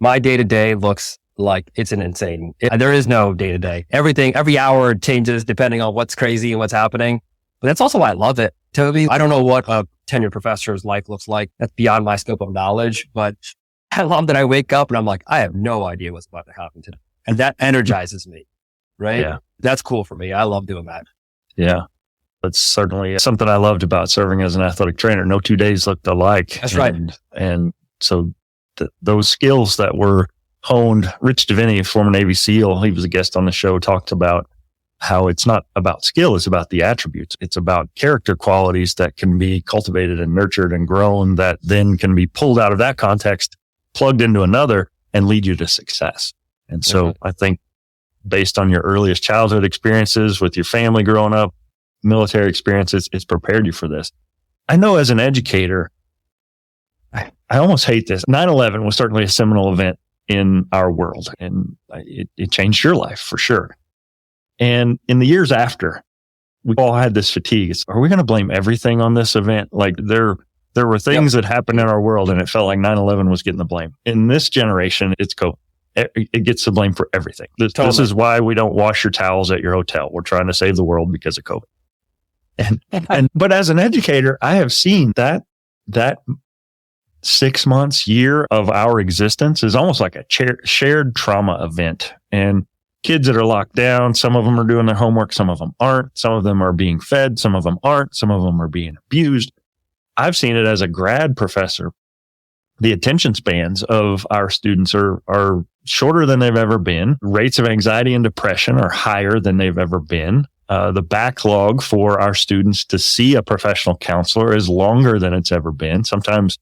My day-to-day looks like it's there is no day-to-day. Every hour changes depending on what's crazy and what's happening. But that's also why I love it, Toby. I don't know what a tenured professor's life looks like. That's beyond my scope of knowledge, but I love that I wake up and I'm like, I have no idea what's about to happen today. And that energizes me, right? Yeah. That's cool for me. I love doing that. Yeah. That's certainly something I loved about serving as an athletic trainer. No 2 days looked alike. That's right. And so those skills that were honed, Rich Deviney, former Navy SEAL, he was a guest on the show, talked about how it's not about skill, it's about the attributes. It's about character qualities that can be cultivated and nurtured and grown that then can be pulled out of that context, plugged into another, and lead you to success. And so I think based on your earliest childhood experiences with your family growing up, military experiences, it's prepared you for this. I know as an educator, I almost hate this. 9/11 was certainly a seminal event in our world, and it changed your life for sure. And in the years after, we all had this fatigue. Are we going to blame everything on this event? Like there were things that happened in our world and it felt like 9/11 was getting the blame. In this generation, it's COVID. It gets the blame for everything. This is why we don't wash your towels at your hotel. We're trying to save the world because of COVID. But as an educator, I have seen that 6 months, year of our existence is almost like a shared trauma event. And kids that are locked down, some of them are doing their homework, some of them aren't. Some of them are being fed, some of them aren't. Some of them are being abused. I've seen it as a grad professor. The attention spans of our students are shorter than they've ever been. Rates of anxiety and depression are higher than they've ever been. The backlog for our students to see a professional counselor is longer than it's ever been. Sometimes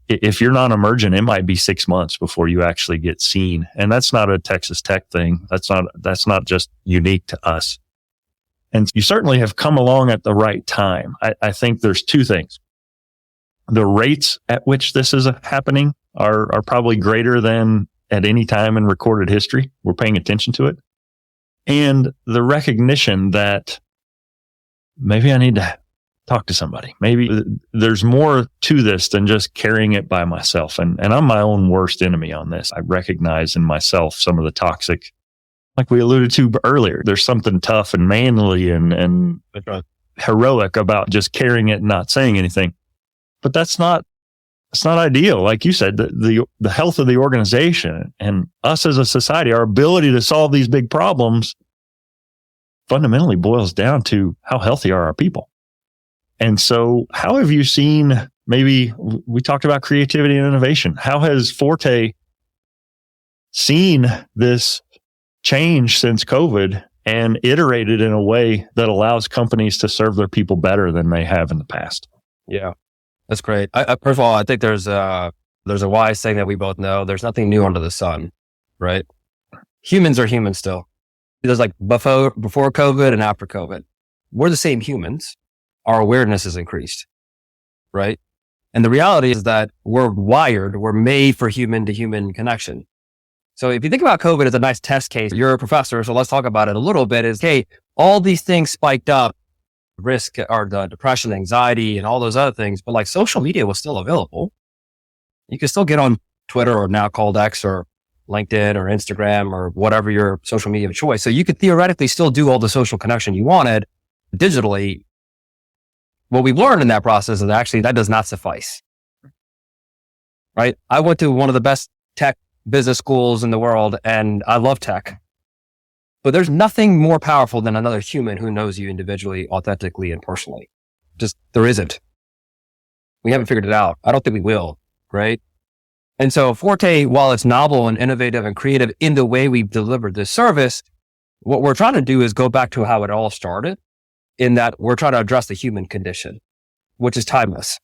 if you're non-emergent, it might be 6 months before you actually get seen. And that's not a Texas Tech thing. That's not just unique to us. And you certainly have come along at the right time. I think there's 2 things. The rates at which this is happening are probably greater than at any time in recorded history. We're paying attention to it. And the recognition that maybe I need to talk to somebody. Maybe there's more to this than just carrying it by myself. And I'm my own worst enemy on this. I recognize in myself some of the toxic, like we alluded to earlier. There's something tough and manly and heroic about just carrying it and not saying anything. But that's not it's not ideal. Like you said, the health of the organization and us as a society, our ability to solve these big problems fundamentally boils down to how healthy are our people. And so how have you seen, maybe we talked about creativity and innovation. How has Forte seen this change since COVID and iterated in a way that allows companies to serve their people better than they have in the past? Yeah, that's great. First of all, I think there's a wise saying that we both know. There's nothing new under the sun, right? Humans are humans still. There's like before COVID and after COVID. We're the same humans. Our awareness has increased, right? And the reality is that we're made for human to human connection. So if you think about COVID as a nice test case, you're a professor, so let's talk about it a little bit, is, hey, all these things spiked up, risk or the depression, anxiety, and all those other things, but like social media was still available. You could still get on Twitter, or now called X, or LinkedIn or Instagram or whatever your social media of choice. So you could theoretically still do all the social connection you wanted digitally. What we've learned in that process is actually that does not suffice, right? I went to one of the best tech business schools in the world and I love tech, but there's nothing more powerful than another human who knows you individually, authentically, and personally. Just, there isn't. We haven't figured it out. I don't think we will, right? And so Forte, while it's novel and innovative and creative in the way we've delivered this service, what we're trying to do is go back to how it all started, in that we're trying to address the human condition, which is timeless.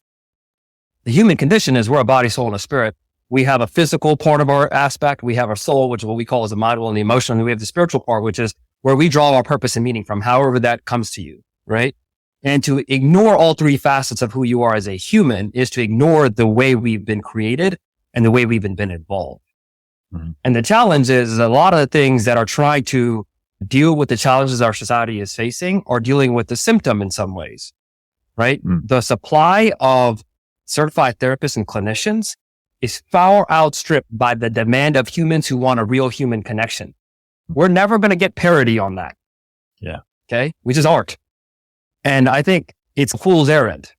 The human condition is we're a body, soul, and a spirit. We have a physical part of our aspect. We have our soul, which is what we call as the mind, will, and the emotion. And we have the spiritual part, which is where we draw our purpose and meaning from, however that comes to you, right? And to ignore all three facets of who you are as a human is to ignore the way we've been created and the way we've been involved. Mm-hmm. And the challenge is a lot of the things that are trying to deal with the challenges our society is facing are dealing with the symptom in some ways, right? Mm-hmm. The supply of certified therapists and clinicians is far outstripped by the demand of humans who want a real human connection. We're never going to get parity on that. Yeah. Okay. We just aren't. And I think it's a fool's errand.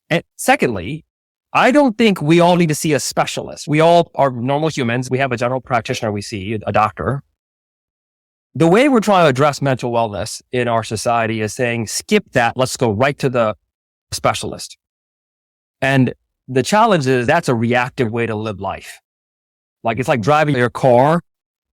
And secondly, I don't think we all need to see a specialist. We all are normal humans. We have a general practitioner we see, a doctor. The way we're trying to address mental wellness in our society is saying, skip that. Let's go right to the specialist. And the challenge is that's a reactive way to live life. Like it's like driving your car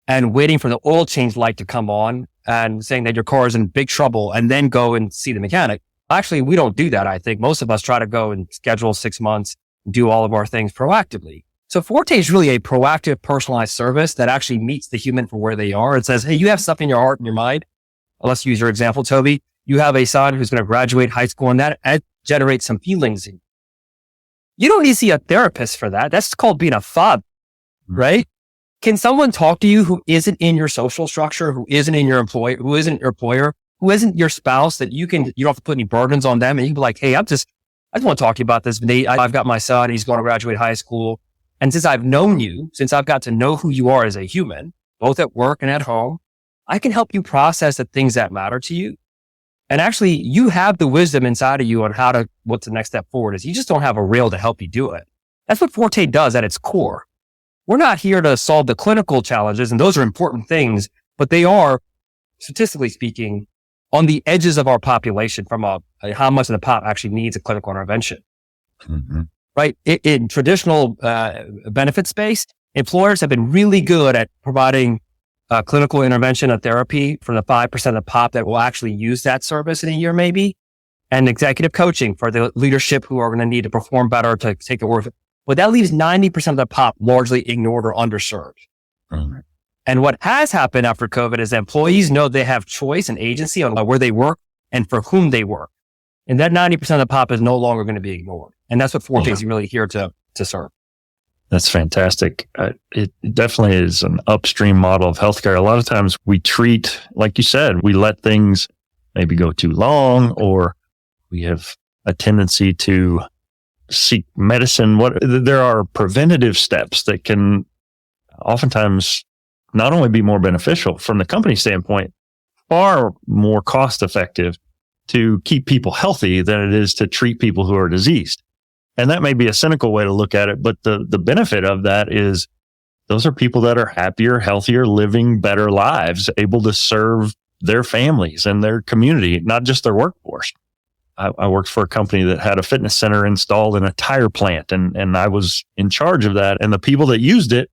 and waiting for the oil change light to come on and saying that your car is in big trouble and then go and see the mechanic. Actually, we don't do that. I think most of us try to go and schedule 6 months, do all of our things proactively. So Forte is really a proactive, personalized service that actually meets the human for where they are. It says, hey, you have stuff in your heart and your mind. Let's use your example, Toby. You have a son who's going to graduate high school and that generates some feelings in you. You don't need to see a therapist for that. That's called being a father, right? Can someone talk to you who isn't in your social structure, who isn't in your employer, who isn't your employer, who isn't your spouse, that you don't have to put any burdens on them, and you can be like, hey, I just want to talk to you about this, Vineet. I've got my son, he's going to graduate high school. And since I've known you, since I've got to know who you are as a human, both at work and at home, I can help you process the things that matter to you. And actually, you have the wisdom inside of you on what the next step forward is. You just don't have a rail to help you do it. That's what Forte does at its core. We're not here to solve the clinical challenges, and those are important things, but they are, statistically speaking, on the edges of our population from how much of the pop actually needs a clinical intervention. Mm-hmm. Right? In traditional benefit space, employers have been really good at providing clinical intervention and therapy for the 5% of the pop that will actually use that service in a year, maybe, and executive coaching for the leadership who are going to need to perform better to take the work. But that leaves 90% of the pop largely ignored or underserved. Mm-hmm. And what has happened after COVID is that employees know they have choice and agency on where they work and for whom they work. And that 90% of the pop is no longer going to be ignored. And that's what Forte is really here to serve. That's fantastic. It definitely is an upstream model of healthcare. A lot of times we treat, like you said, we let things maybe go too long, or we have a tendency to seek medicine. There are preventative steps that can oftentimes not only be more beneficial from the company standpoint, far more cost effective to keep people healthy than it is to treat people who are diseased. And that may be a cynical way to look at it, but the benefit of that is those are people that are happier, healthier, living better lives, able to serve their families and their community, not just their workforce. I worked for a company that had a fitness center installed in a tire plant, and I was in charge of that. And the people that used it,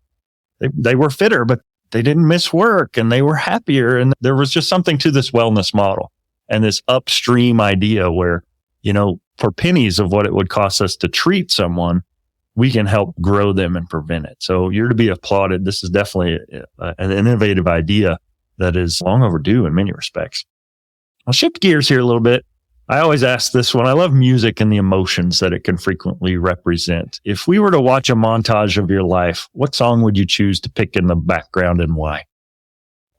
they were fitter, but they didn't miss work and they were happier. And there was just something to this wellness model and this upstream idea where, for pennies of what it would cost us to treat someone, we can help grow them and prevent it. So you're to be applauded. This is definitely an innovative idea that is long overdue in many respects. I'll shift gears here a little bit. I always ask this one. I love music and the emotions that it can frequently represent. If we were to watch a montage of your life, what song would you choose to pick in the background and why?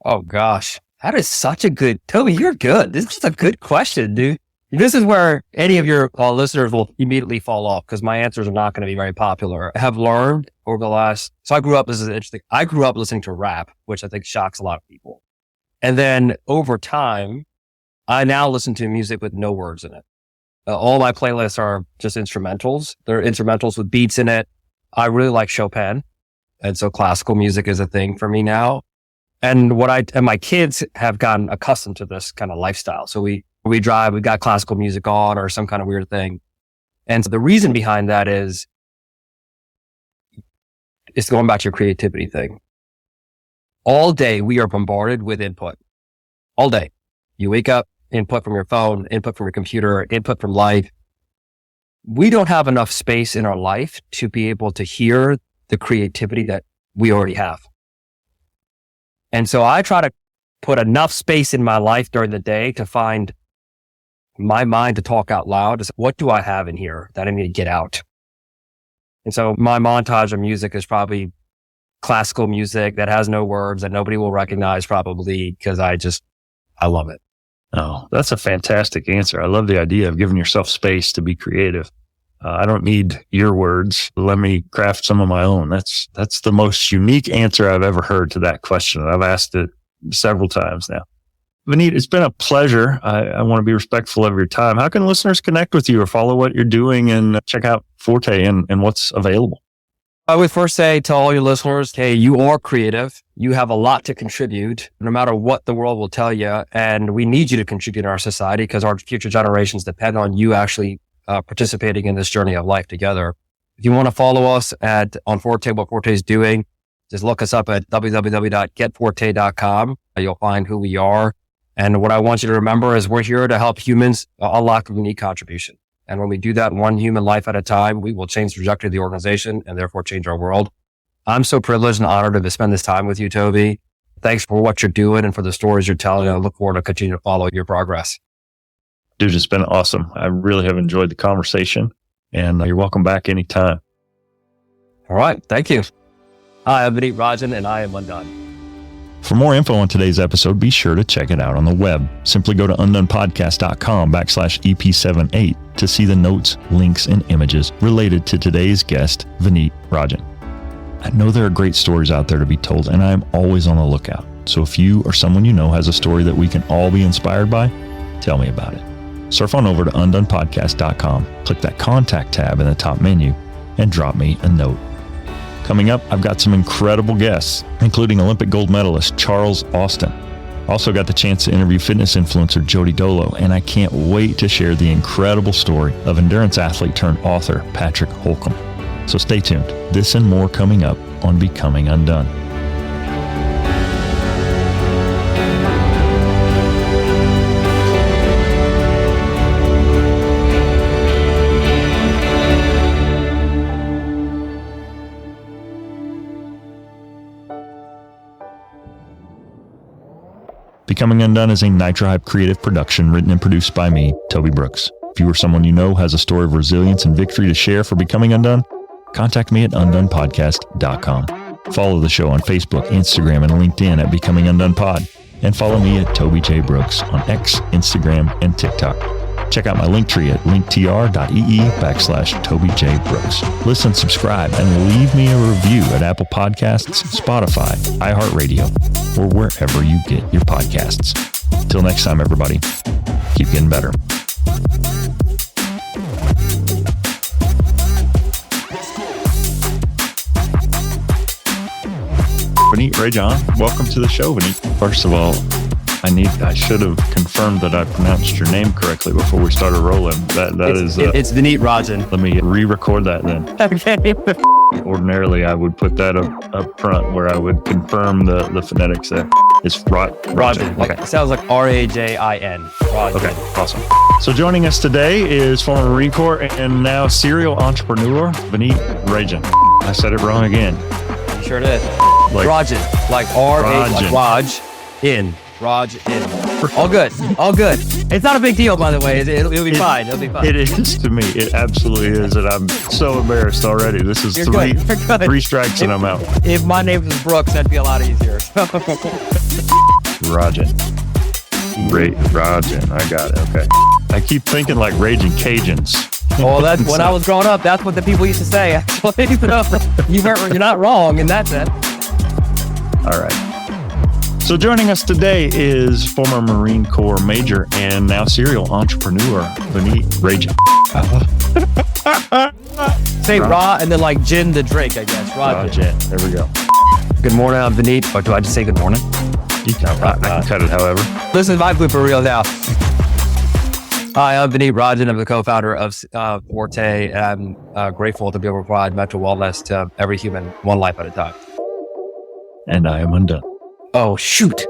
Oh gosh, that is such a good, Toby, you're good. This is a good question, dude. This is where any of your listeners will immediately fall off because my answers are not going to be very popular. I have learned over the last, I grew up listening to rap, which I think shocks a lot of people. And then over time, I now listen to music with no words in it. All my playlists are just instrumentals. They're instrumentals with beats in it. I really like Chopin. And so classical music is a thing for me now. And my kids have gotten accustomed to this kind of lifestyle. So we drive, we got classical music on or some kind of weird thing. And so the reason behind that is it's going back to your creativity thing. All day we are bombarded with input. All day. You wake up, input from your phone, input from your computer, input from life. We don't have enough space in our life to be able to hear the creativity that we already have. And so I try to put enough space in my life during the day to find my mind to talk out loud. Is what do I have in here that I need to get out? And so my montage of music is probably classical music that has no words that nobody will recognize probably because I love it. Oh, that's a fantastic answer. I love the idea of giving yourself space to be creative. I don't need your words. Let me craft some of my own. That's the most unique answer I've ever heard to that question. I've asked it several times now. Vineet, it's been a pleasure. I want to be respectful of your time. How can listeners connect with you or follow what you're doing and check out Forte and what's available? I would first say to all your listeners, hey, you are creative. You have a lot to contribute, no matter what the world will tell you. And we need you to contribute in our society because our future generations depend on you actually participating in this journey of life together. If you want to follow us on Forte, what Forte is doing, just look us up at www.getforte.com. You'll find who we are. And what I want you to remember is we're here to help humans unlock a unique contribution. And when we do that one human life at a time, we will change the trajectory of the organization and therefore change our world. I'm so privileged and honored to spend this time with you, Toby. Thanks for what you're doing and for the stories you're telling. I look forward to continue to follow your progress. Dude, it's been awesome. I really have enjoyed the conversation and you're welcome back anytime. All right. Thank you. Hi, I'm Vineet Rajan and I am UnDone. For more info on today's episode, be sure to check it out on the web. Simply go to undonepodcast.com/EP78 to see the notes, links, and images related to today's guest, Vineet Rajan. I know there are great stories out there to be told, and I am always on the lookout. So if you or someone you know has a story that we can all be inspired by, tell me about it. Surf on over to undonepodcast.com, click that contact tab in the top menu, and drop me a note. Coming up, I've got some incredible guests, including Olympic gold medalist Charles Austin. Also got the chance to interview fitness influencer Jody Dolo, and I can't wait to share the incredible story of endurance athlete turned author Patrick Holcomb. So stay tuned. This and more coming up on Becoming Undone. Becoming Undone is a Nitro Hype creative production written and produced by me, Toby Brooks. If you or someone you know has a story of resilience and victory to share for Becoming Undone, contact me at undonepodcast.com. Follow the show on Facebook, Instagram, and LinkedIn at Becoming Undone Pod. And follow me at Toby J. Brooks on X, Instagram, and TikTok. Check out my Linktree at linktr.ee/Toby J. Brooks. Listen, subscribe, and leave me a review at Apple Podcasts, Spotify, iHeartRadio, or wherever you get your podcasts. Till next time, everybody, keep getting better. Vineet Rajan. Welcome to the show, Vineet. First of all, I should have confirmed that I pronounced your name correctly before we started rolling. It's Vineet Rajan. Let me re-record that then. Okay. Ordinarily, I would put that up front where I would confirm the phonetics there. It's Rajan. Okay. It sounds like R-A-J-I-N. Rajan. Okay, awesome. So joining us today is former Marine Corps and now serial entrepreneur, Vineet Rajan. I said it wrong again. You sure did. Rajan. Like R-A, like Raj, in. Raj, in. All good. It's not a big deal, by the way. It'll be fine. It is to me. It absolutely is. And I'm so embarrassed already. This is three strikes and I'm out. If my name was Brooks, that'd be a lot easier. Rajan. Rajan. I got it. Okay. I keep thinking like Raging Cajuns. Well, that's when I was growing up. That's what the people used to say, actually. So you're not wrong in that sense. All right. So joining us today is former Marine Corps Major and now serial entrepreneur, Vineet Rajan. Say Ra and then like Jin the Drake, I guess. Rajan. There we go. Good morning, I'm Vineet. Or do I just say good morning? I can cut it however. Listen to my blooper reel now. Hi, I'm Vineet Rajan. I'm the co-founder of Forte. And I'm grateful to be able to provide mental wellness to every human, one life at a time. And I am undone. Oh, shoot.